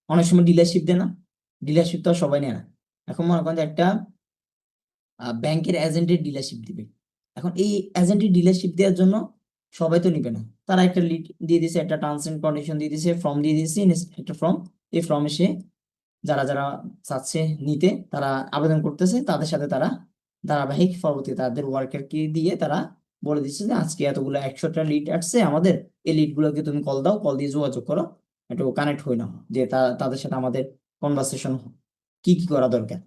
অনেক সময় ডিলারশিপ দেয় না, ডিলারশিপ তো আর সবাই নেয় না। এখন মনে করেন যে একটা ব্যাংকের এজেন্টের ডিলারশিপ দিবে, এখন এই এজেন্টের ডিলারশিপ দেওয়ার জন্য সবাই তো নিবে না, তারা একটা লিড দিয়ে দিছে, একটা টার্মস এন্ড কন্ডিশন দিয়ে দিছে, ফর্ম দিয়ে দিছে, একটা ফর্ম, এই ফর্মে সে যারা যারা চাচ্ছে নিতে তারা আবেদন করতেছে, তাদের সাথে তারা ধারাবাহিক পরবর্তী তাদের ওয়ার্কারকে দিয়ে তারা বলে দিচ্ছে যে আজকে এতগুলো 100টা লিড আসছে আমাদের, এই লিড গুলোকে তুমি কল দাও, কল দিয়ে যোগাযোগ করো, একটু কানেক্ট হয়ে নাও, যে তাদের সাথে আমাদের কনভারসেশন কি কি করা দরকার।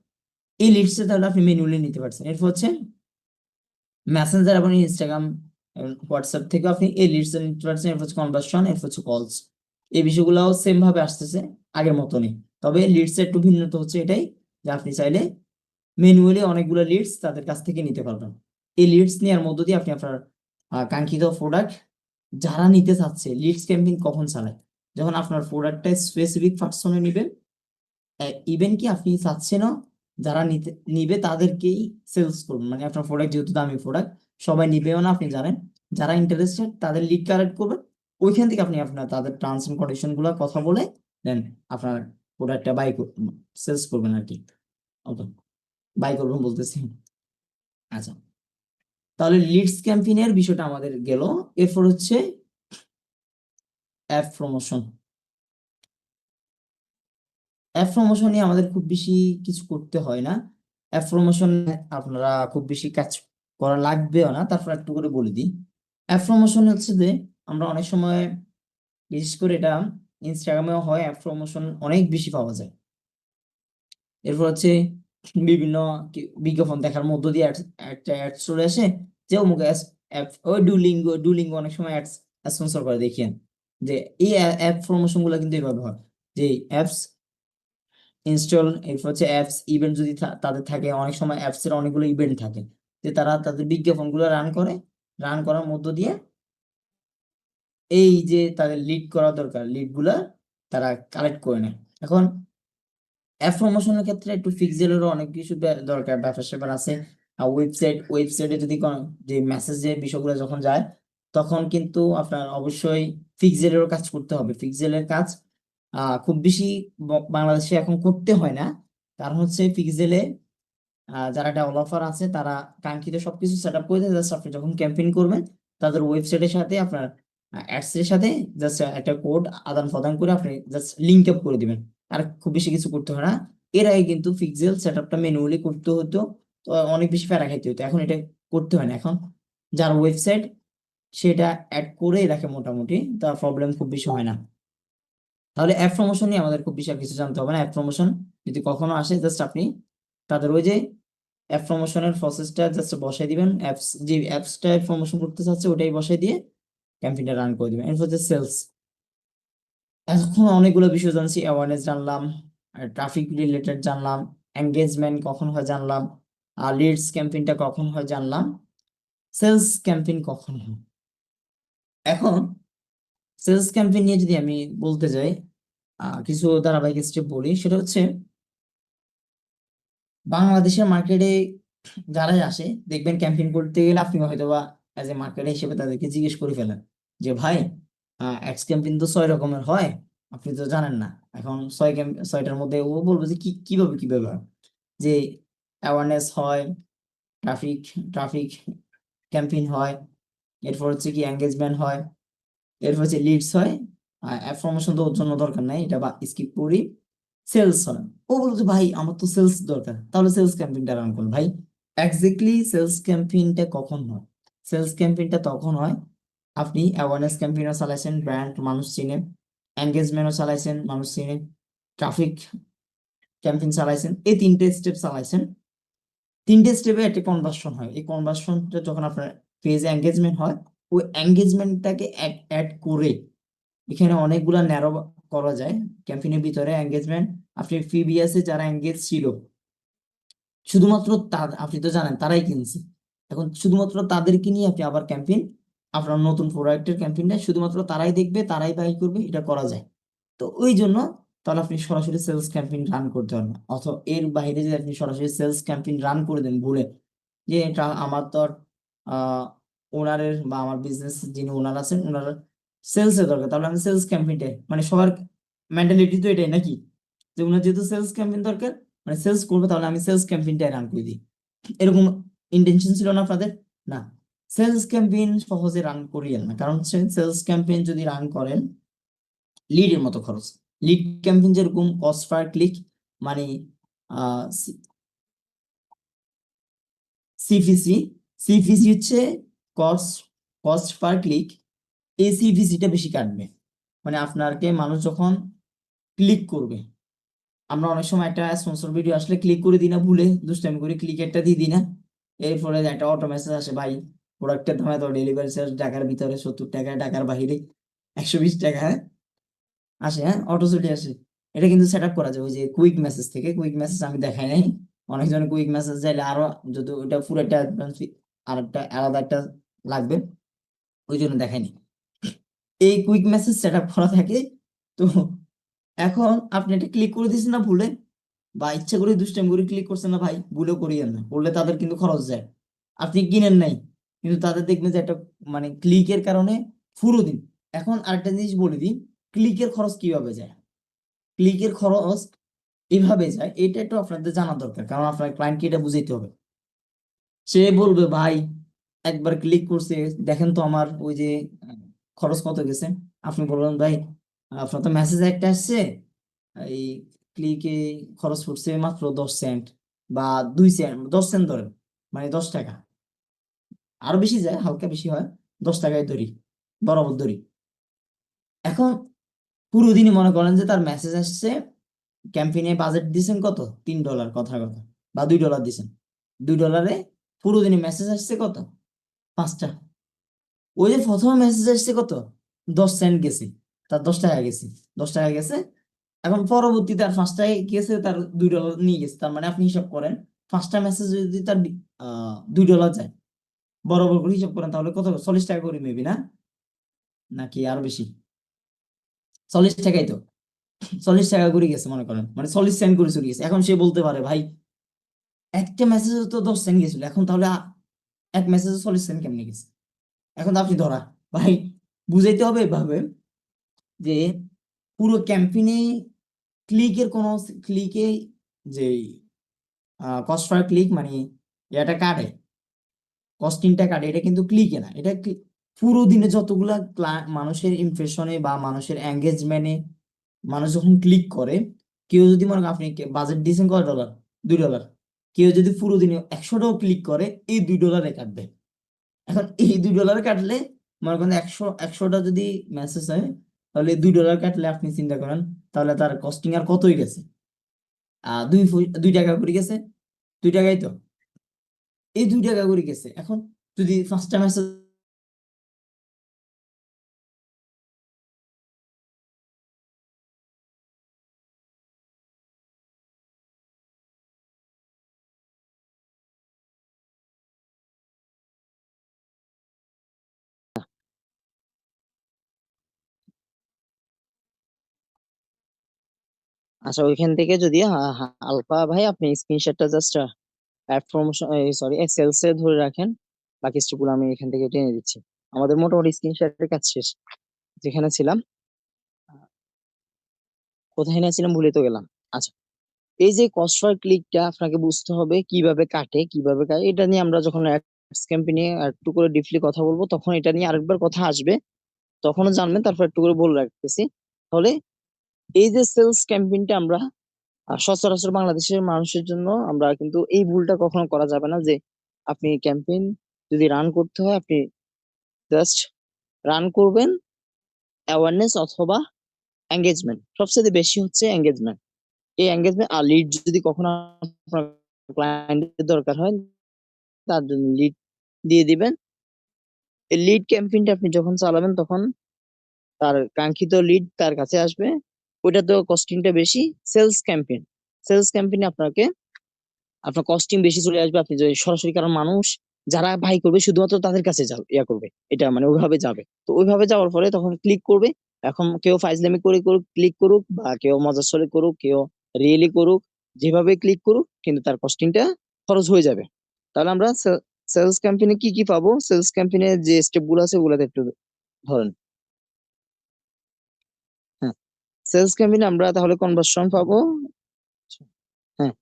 এই লিডসে তাহলে আপনি ম্যানুয়ালি নিতে পারছেন। এরপর হচ্ছে মেসেঞ্জার এবং ইনস্টাগ্রাম, হোয়াটসঅ্যাপ থেকে আপনি এই লিডস নিতে পারছেন। এরপর হচ্ছে কনভার্সন, এরপর হচ্ছে কলস, এই বিষয়গুলোও সেম ভাবে আসতেছে, আগের মতনই। তবে লিডস একটু ভিন্নতা হচ্ছে এটাই, যে আপনি চাইলে ম্যানুয়ালি অনেকগুলো লিডস তাদের কাছ থেকে নিতে পারবেন। এই লিডস নেওয়ার মধ্য দিয়ে আপনি আপনার কাঙ্ক্ষিত প্রোডাক্ট যারা নিতে চাচ্ছে, লিডস ক্যাম্পেইন কখন চালায়, যখন আপনার প্রোডাক্টটা স্পেসিফিক পার্সনে নিবেন, ইভেন কি আপনি চাচ্ছেন যারা নিবে তাদেরকেই সেলস করবেন, মানে আপনার প্রোডাক্ট যেহেতু দামি প্রোডাক্ট সবাই নিবেও না, আপনি জানেন, যারা ইন্টারেস্টেড তাদের লিড কালেক্ট করবেন, ওইখান থেকে আপনি আপনার তাদের টার্মস এন্ড কন্ডিশন গুলো কথা বলে দেন আপনার প্রোডাক্টটা সেলস করবেন আর কি। ওকে, বাই করবেন বলতেছি। আচ্ছা, তাহলে লিডস ক্যাম্পেইনের বিষয়টা আমাদের গেল। এরপর হচ্ছে অ্যাপ প্রমোশন। অ্যাপ প্রমোশন নিয়ে আমাদের খুব বেশি কিছু করতে হয় না, অ্যাপ প্রমোশন আপনারা খুব বেশি কাজ করা লাগবেও না, তারপর একটু করে বলে দিই। অ্যাপ প্রমোশন হচ্ছে যে আমরা অনেক সময়, বিশেষ করে এটা ইনস্টাগ্রামেও হয়, অ্যাপ প্রমোশন অনেক বেশি পাওয়া যায়। এরপর হচ্ছে বিভিন্ন বিজ্ঞাপন দেখার মধ্য দিয়ে একটা অ্যাড চলে আসে, যে অমুক অ্যাপ, ওই ডুলিঙ্গো অনেক সময় অ্যাডস স্পন্সর করে দেখিয়েন, যে এই অ্যাপ প্রমোশন গুলো কিন্তু এইভাবে হয়, যে অ্যাপস ইনস্টল, এরপর হচ্ছে অ্যাপস ইভেন্ট যদি তাদের থাকে, অনেক সময় অ্যাপস এর অনেকগুলো ইভেন্ট থাকে, যে তারা তাদের বিজ্ঞাপনগুলো রান করে, রান করার মধ্য দিয়ে এই যে তাদের লিড করা দরকার লিড গুলা তারা কালেক্ট করে নেয়। এখন অ্যাপ প্রমোশনের ক্ষেত্রে একটু পিক্সেলেরও অনেক কিছু দরকার, ব্যাপার স্যাপার আছে, ওয়েবসাইটে যদি যে মেসেজের বিষয়গুলো যখন যায় তখন কিন্তু আপনার অবশ্যই পিক্সেলেরও কাজ করতে হবে। পিক্সেলের কাজ খুব বেশি বাংলাদেশে এখন করতে হয় না, কারণ হচ্ছে পিক্সেলে যারা ডেভেলপার আছে তারা কাঙ্ক্ষিত সবকিছু সেট আপ করে দেয়। জাস্ট আপনি যখন ক্যাম্পেইন করবেন তাদের ওয়েবসাইটের সাথে আপনার অ্যাডস এর সাথে জাস্ট একটা কোড আদান প্রদান করে আপনি জাস্ট লিঙ্ক আপ করে দিবেন, আর খুব বেশি কিছু করতে হয় না। এর আগে কিন্তু পিক্সেল সেট আপটা ম্যানুয়ালি করতে হতো, তো অনেক বেশি প্যারা খাইতে হতো। এখন এটা করতে হয় না, এখন যার ওয়েবসাইট সেটা অ্যাড করেই রাখে মোটামুটি, তার প্রবলেম খুব বেশি হয় না। তাহলে অ্যাপ প্রমোশন নিয়ে আমাদের খুব বেশি আর কিছু জানতে হবে না। অ্যাপ প্রমোশন যদি কখনো আসে জাস্ট আপনি তাদের ওই যে অ্যাপ প্রমোশনের প্রসেসটা জাস্ট বসাই দিবেন, যে অ্যাপসটা প্রমোশন করতে চাচ্ছে ওটাই বসাই দিয়ে ক্যাম্পেইনটা রান করে দিবেন। এরপর যে সেলস, এখন অনেকগুলো বিষয় জানছি, অ্যাওয়ারনেস জানলাম, ট্রাফিক রিলেটেড জানলাম, এঙ্গেজমেন্ট কখন হয় জানলাম, আর লিডস ক্যাম্পেইনটা কখন হয় জানলাম, সেলস ক্যাম্পেইন কখন হয়। এখন সেলস ক্যাম্পেইন নিয়ে যদি আমি বলতে যাই কিছু ধারাবাহিক স্টেপ বলি, সেটা হচ্ছে বাংলাদেশের মার্কেটে যারাই আসে দেখবেন ক্যাম্পেইন করতে গেলে আপনি হয়তো বা অ্যাজ এ মার্কেটার হিসেবে তাদেরকে জিজ্ঞেস করে ফেলেন যে ভাই অ্যাডস ক্যাম্পেইন তো 6 রকমের হয়, আপনি তো জানেন না। এখন 6টার মধ্যে ও বলবে যে কিভাবে হয়? যে অ্যাওয়ারনেস হয়, ট্রাফিক ট্রাফিক ক্যাম্পেইন হয়, এরপর হচ্ছে কি এঙ্গেজমেন্ট হয়, এরপর হচ্ছে লিডস হয়, অ্যাপ প্রমোশন তো ওর জন্য দরকার নাই, এটা বা স্কিপ করি। সেলস হয়, ও বলছে ভাই আমার তো সেলস দরকার, তাহলে সেলস ক্যাম্পেইনটা রান করুন। ভাই এক্স্যাক্টলি সেলস ক্যাম্পেইনটা কখন হয়? সেলস ক্যাম্পেইনটা তখন হয় আপনি অ্যাওয়ারনেস ক্যাম্পেইনও চালাইছেন, ব্র্যান্ড মানুষ চিনে, এঙ্গেজমেন্টও চালাইছেন, মানুষ চিনে, ট্রাফিক ক্যাম্পেইন চালাইছেন, এই 3টে স্টেপ চালাইছেন। 3টে স্টেপে একটা কনভার্সন হয়, এই কনভার্সনটা যখন আপনার পেজে এঙ্গেজমেন্ট হয়, ওই এঙ্গেজমেন্টটাকে অ্যাড করে এখানে অনেকগুলা ন্যারো করা যায় ক্যাম্পেইনের ভিতরে এঙ্গেজমেন্ট। আপনি প্রিভিয়াসে যারা এঙ্গেজ ছিল শুধুমাত্র আপনি তো জানেন তারাই কিনছে, এখন শুধুমাত্র তাদেরকে নিয়ে আপনি আবার ক্যাম্পেইন, আপনার নতুন প্রোডাক্টের ক্যাম্পেইনটা শুধুমাত্র তারাই দেখবে, তারাই বাই করবে, এটা করা যায়। তো ওই জন্য তাহলে আপনি সরাসরি সেলস ক্যাম্পেইন রান করতে পারবেন। অথবা এর বাইরে যদি আপনি সরাসরি সেলস ক্যাম্পেইন রান করে দেন ভুলে, যে এটা আমার তো আহ ওনারের বা আমার বিজনেস যিনি ওনার আছেন ওনার সেলস এর দরকার, তাহলে আমি সেলস ক্যাম্পেইনটাই, মানে সবার মেন্টালিটি তো এটাই নাকি, যে ওনার যেহেতু সেলস ক্যাম্পেইন দরকার মানে সেলস করবে, তাহলে আমি সেলস ক্যাম্পেইনটাই রান করে দিই। এরকম ইন্টেনশন ছিল না আপনাদের? না, সেলস ক্যাম্পেইন সহজে রান করিয়েন না, কারণ হচ্ছে সেলস ক্যাম্পেইন যদি রান করেন লিডের মতো খরচ। লিড ক্যাম্পেইন যেরকম কস্ট পার ক্লিক, মানে সিপিসি, সিপিসি হচ্ছে কস্ট কস্ট পার ক্লিক, এই সিপিসিটা বেশি কাটবে। মানে আপনাকে মানুষ যখন ক্লিক করবে, আমরা অনেক সময় একটা স্পন্সর ভিডিও আসলে ক্লিক করে দিই না, ভুলে দুষ্টামি করে ক্লিক একটা দিয়ে দিই না, এর ফলে একটা অটো মেসেজ আসে ভাই প্রোডাক্টের দাম এত, ডেলিভারি চার্জ ঢাকার ভিতরে 70 টাকা, ঢাকার বাইরে 120 টাকা, হ্যাঁ আসে, হ্যাঁ অটো চলে আসে। এটা কিন্তু সেট আপ করা যায় ওই যে কুইক মেসেজ থেকে। কুইক মেসেজ আমি দেখাই নাই, অনেকজন কুইক মেসেজ চাইলে আরো, যদি ওটা পুরো একটা আর একটা আলাদা একটা লাগবে, ওই জন্য দেখাইনি। এই কুইক মেসেজ সেট আপ করা থাকে। তো এখন আপনি এটা ক্লিক করে দিচ্ছেন না ভুলে, বা ইচ্ছা করে দুষ্টাইম করে ক্লিক করছেন না ভাই, ভুলেও করিয়েন না, করলে তাদের কিন্তু খরচ যায়। আপনি কিনেন নাই কিন্তু তাদের দেখবেন যে একটা মানে ক্লিকের কারণে পুরো দিন। এখন আরেকটা জিনিস বলে দিই, ক্লিকের খরচ কিভাবে যায়। ক্লিকের খরচ এইভাবে যায়, এটা একটু আপনাদের জানা দরকার, কারণ আপনার ক্লায়েন্টকে এটা বুঝাইতে হবে। সে বলবে ভাই একবার ক্লিক করছে, দেখেন তো আমার ওই যে খরচ কত গেছে। আপনি বলবেন ভাই আপনার তো মেসেজ একটা আসছে, এই ক্লিকে খরচ পড়ছে মাত্র 10 সেন্ট বা 2 সেন্ট, 10 সেন্ট ধরেন, মানে 10 টাকা, আরো বেশি যায়, হালকা বেশি হয়, 10 টাকায় ধরি, বরাবর ধরি। এখন পুরো দিনই মনে করেন যে তার মেসেজ আসছে, ক্যাম্পেইনে বাজেট দিছেন কত, $3 কথার কথা, বা $2 দিছেন, $2 পুরো দিনে মেসেজ আসছে কত, 5টা। ওই যে প্রথম মেসেজ আসছে কত, 10 সেন্ট গেছে, তার 10 টাকা গেছে, 10 টাকা গেছে। এখন পরবর্তীতে আর 5 টাকায় গেছে, তার $2 নিয়ে গেছে, তার মানে আপনি হিসাব করেন 5টা মেসেজ যদি তার $2 যায়, বরাবর করে হিসাব করেন তাহলে কত, 40 টাকা করে মেবি না, নাকি আরো বেশি, 40 টাকাই তো, 40 টাকা করে গেছে মনে করেন, মানে 40 সেন্ট করে চলে গেছে। এখন সে বলতে পারে ভাই একটা মেসেজে তো 10 সেন্ট গেছিল, এখন তাহলে এক মেসেজে 40 সেন্ট কেমনে গেছে? এখন তো আপনি ধরা, ভাই বুঝাইতে হবে এভাবে যে পুরো ক্যাম্পেইনে ক্লিকের কোন ক্লিকে যে কস্ট পার ক্লিক মানে এটা কাটে, কস্টিংটা কাটে, এটা কিন্তু ক্লিকে না, এটা পুরো দিনে যতগুলা মানুষের ইমপ্রেশনে বা মানুষের এঙ্গেজমেন্টে মানুষ যখন ক্লিক করে, কেউ যদি মনে করেন আপনি বাজেট দিয়েছেন $কয়, $2, কেউ যদি পুরো দিনে 100টাও ক্লিক করে, এই $2 কাটবে। এখন এই $2 কাটলে মনে করেন একশোটা যদি মেসেজ হয়, তাহলে $2 কাটলে আপনি চিন্তা করেন, তাহলে তার কস্টিং আর কতই গেছে? 2 টাকা করে গেছে, 2 টাকাই তো, এই 2 টাকা করে গেছে। এখন যদি 5টা মেসেজ আচ্ছা, ওইখান থেকে যদি আলফা ভাই আপনি স্ক্রিনশটটা just add promotion, sorry sales এ ধরে রাখেন, বাকি স্টেপগুলো আমি এখান থেকে টেনে দিচ্ছি। আমাদের মোটামুটি স্ক্রিনশটের কাজ শেষ। যেখানে ছিলাম, কোথায় না ছিলাম ভুলে তো গেলাম। আচ্ছা, এই যে কস্ট পার ক্লিকটা আপনাকে বুঝতে হবে কিভাবে কাটে, এটা নিয়ে আমরা যখন অ্যাডস ক্যাম্পেইনে একটু করে ডিপলি কথা বলবো, তখন এটা নিয়ে আরেকবার কথা আসবে, তখনও জানবেন। তারপর একটু করে বলে রাখতেছি। তাহলে এই যে সেলস ক্যাম্পেইনটা আমরা সচরাচর বাংলাদেশের মানুষের জন্য, আমরা কিন্তু এই ভুলটা কখনো করা যাবে না যে আপনি ক্যাম্পেইন যদি রান করতে হয়, আপনি জাস্ট রান করবেন অ্যাওয়ারনেস অথবা এঙ্গেজমেন্ট। সবচেয়ে বেশি হচ্ছে এঙ্গেজমেন্ট। এই এঙ্গেজমেন্ট আর লিড যদি কখনো আপনার ক্লায়েন্টের দরকার হয়, তার জন্য লিড দিয়ে দিবেন। এই লিড ক্যাম্পেইনটা আপনি যখন চালাবেন, তখন তার কাঙ্ক্ষিত লিড তার কাছে আসবে। ওইটা তো কস্টিংটা বেশি। সেলস ক্যাম্পেইনে আপনার কস্টিং বেশি চলে আসবে। আপনি যদি সরাসরি, কারণ মানুষ যারা বাই করবে শুধুমাত্র তাদের কাছে ইয়া করবে, এটা মানে ওইভাবে যাবে। তো ওইভাবে যাওয়ার পরে তখন ক্লিক করবে। এখন কেউ ফাইজলামি করে করুক, ক্লিক করুক, বা কেউ মজার ছলে করুক, কেউ রিয়েলি করুক, যেভাবে ক্লিক করুক, কিন্তু তার কস্টিংটা খরচ হয়ে যাবে। তাহলে আমরা সেলস ক্যাম্পেইনে কি কি পাবো, সেলস ক্যাম্পেইনে যে স্টেপ গুলো আছে ওগুলোতে একটু ধরেন। হ্যাঁ, সেলস ক্যাম্পেইনে আমরা তাহলে কনভার্সন পাবো। হ্যাঁ,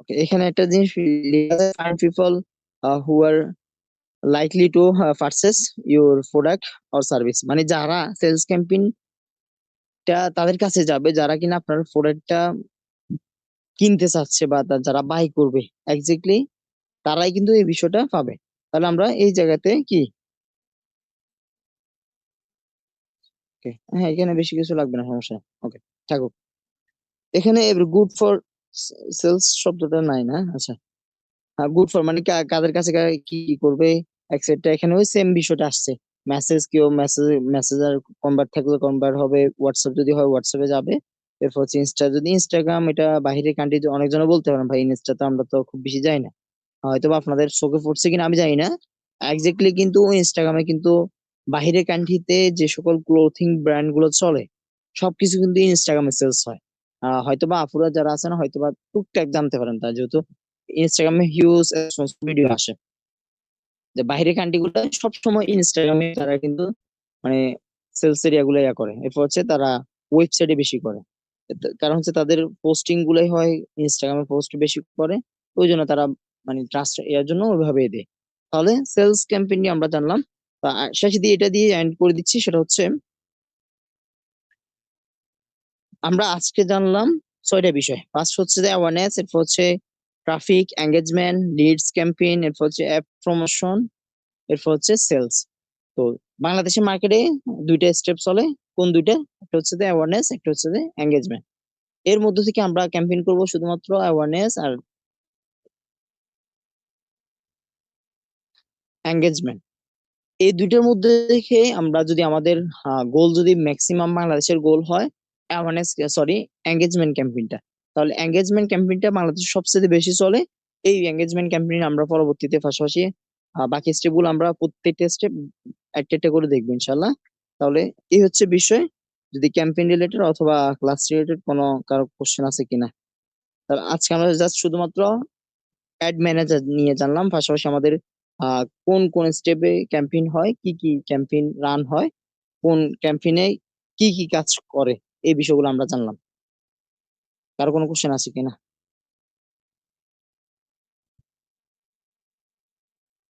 ওকে, এখানে একটা জিনিস লেখা আছে, find people who are likely to purchase your product or service. মানে যারা সেলস ক্যাম্পেইনটা তাদের কাছে যাবে, যারা কিনা আপনার প্রোডাক্টটা কিনতে চাচ্ছে, বা যারা বাই করবে এক্স্যাক্টলি, তারাই কিন্তু এই বিষয়টা পাবে। তাহলে আমরা এই জায়গাতে কি, okay, হ্যাঁ এখানে বেশি কিছু লাগবে না, সমস্যা ওকে থাকুক। এখানে গুড ফর সেলস শব্দটা নাই না? আচ্ছা, গুড ফর মানে কাদের কাছে কি করবে এক্সেট্রা। এখানে ওই সেম বিষয়টা আসছে। মেসেজ, কেউ মেসেজার কনভার্ট থাকলে কনভার্ট হবে, হোয়াটসঅ্যাপ যদি হয় হোয়াটসঅ্যাপে যাবে। এরপর হচ্ছে যদি ইনস্টাগ্রাম, এটা বাইরের কান্ট্রি অনেকজন বলতে পারেন ভাই ইনস্টা তো আমরা তো খুব বেশি যাই না, হয়তো বা আপনাদের চোখে পড়ছে কিনা আমি জানি না এক্স্যাক্টলি, কিন্তু ইনস্টাগ্রামে কিন্তু বাহিরের কান্ট্রিতে যে সকল ক্লোথিং ব্র্যান্ড গুলো চলে, সবকিছু কিন্তু ইনস্টাগ্রামে সেলস হয়। হয়তো বা আপুরা যারা আছেন হয়তো বা টুকটাক জানতে পারেন, তার যেহেতু ইনস্টাগ্রামে হিউজ ভিডিও আসে, যে বাইরের কান্ট্রি গুলো সবসময় ইনস্টাগ্রামে তারা কিন্তু মানে সেলস এরিয়া গুলো ইয়া করে। এরপর হচ্ছে তারা ওয়েবসাইটে বেশি করে, কারণ হচ্ছে তাদের পোস্টিং গুলাই হয় ইনস্টাগ্রামে, পোস্ট বেশি করে, ওই জন্য তারা মানে ট্রাস্ট এর জন্য ওইভাবে দেয়। তাহলে সেলস ক্যাম্পেইন নিয়ে আমরা জানলাম। তা শেষে দিয়ে এটা দিয়ে এন্ড করে দিচ্ছি, সেটা হচ্ছে আমরা আজকে জানলাম 6টা বিষয়। ফার্স্ট হচ্ছে যে অ্যাওয়ারনেস, এরপর হচ্ছে ট্রাফিক, এঙ্গেজমেন্ট, লিডস ক্যাম্পেইন, এরপর হচ্ছে অ্যাপ প্রমোশন, এরপর হচ্ছে সেলস। তো বাংলাদেশের মার্কেটে 2টা স্টেপ চলে। কোন 2টা? একটা হচ্ছে যে অ্যাওয়ারনেস, একটা হচ্ছে যে এঙ্গেজমেন্ট। এর মধ্যে থেকে আমরা ক্যাম্পেইন করব শুধুমাত্র অ্যাওয়ারনেস আর এঙ্গেজমেন্ট। এই 2টার মধ্যে থেকে আমরা যদি আমাদের গোল, যদি ম্যাক্সিমাম বাংলাদেশের গোল হয় অ্যাওয়ারনেস, সরি এঙ্গেজমেন্ট ক্যাম্পেইনটা, তাহলে এঙ্গেজমেন্ট ক্যাম্পেইনটা বাংলাদেশে সবচেয়ে বেশি চলে। এই এঙ্গেজমেন্ট ক্যাম্পেইন আমরা পরবর্তীতে পাশাপাশি বাকি স্টেপ গুলো আমরা প্রত্যেকটা স্টেপ একটা একটা করে দেখবো ইনশাল্লাহ। তাহলে এই হচ্ছে বিষয়। যদি ক্যাম্পেইন রিলেটেড অথবা ক্লাস রিলেটেড কোনো কারো কোশ্চেন আছে কিনা। আজকে আমরা জাস্ট শুধুমাত্র অ্যাড ম্যানেজার নিয়ে জানলাম, পাশাপাশি আমাদের কোন কোন স্টেপে ক্যাম্পেইন হয়, কি কি ক্যাম্পেইন রান হয়, কোন ক্যাম্পেইনে কি কি কাজ করে, এই বিষয়গুলো আমরা জানলাম। কারো কোনো কোশ্চেন আছে কিনা?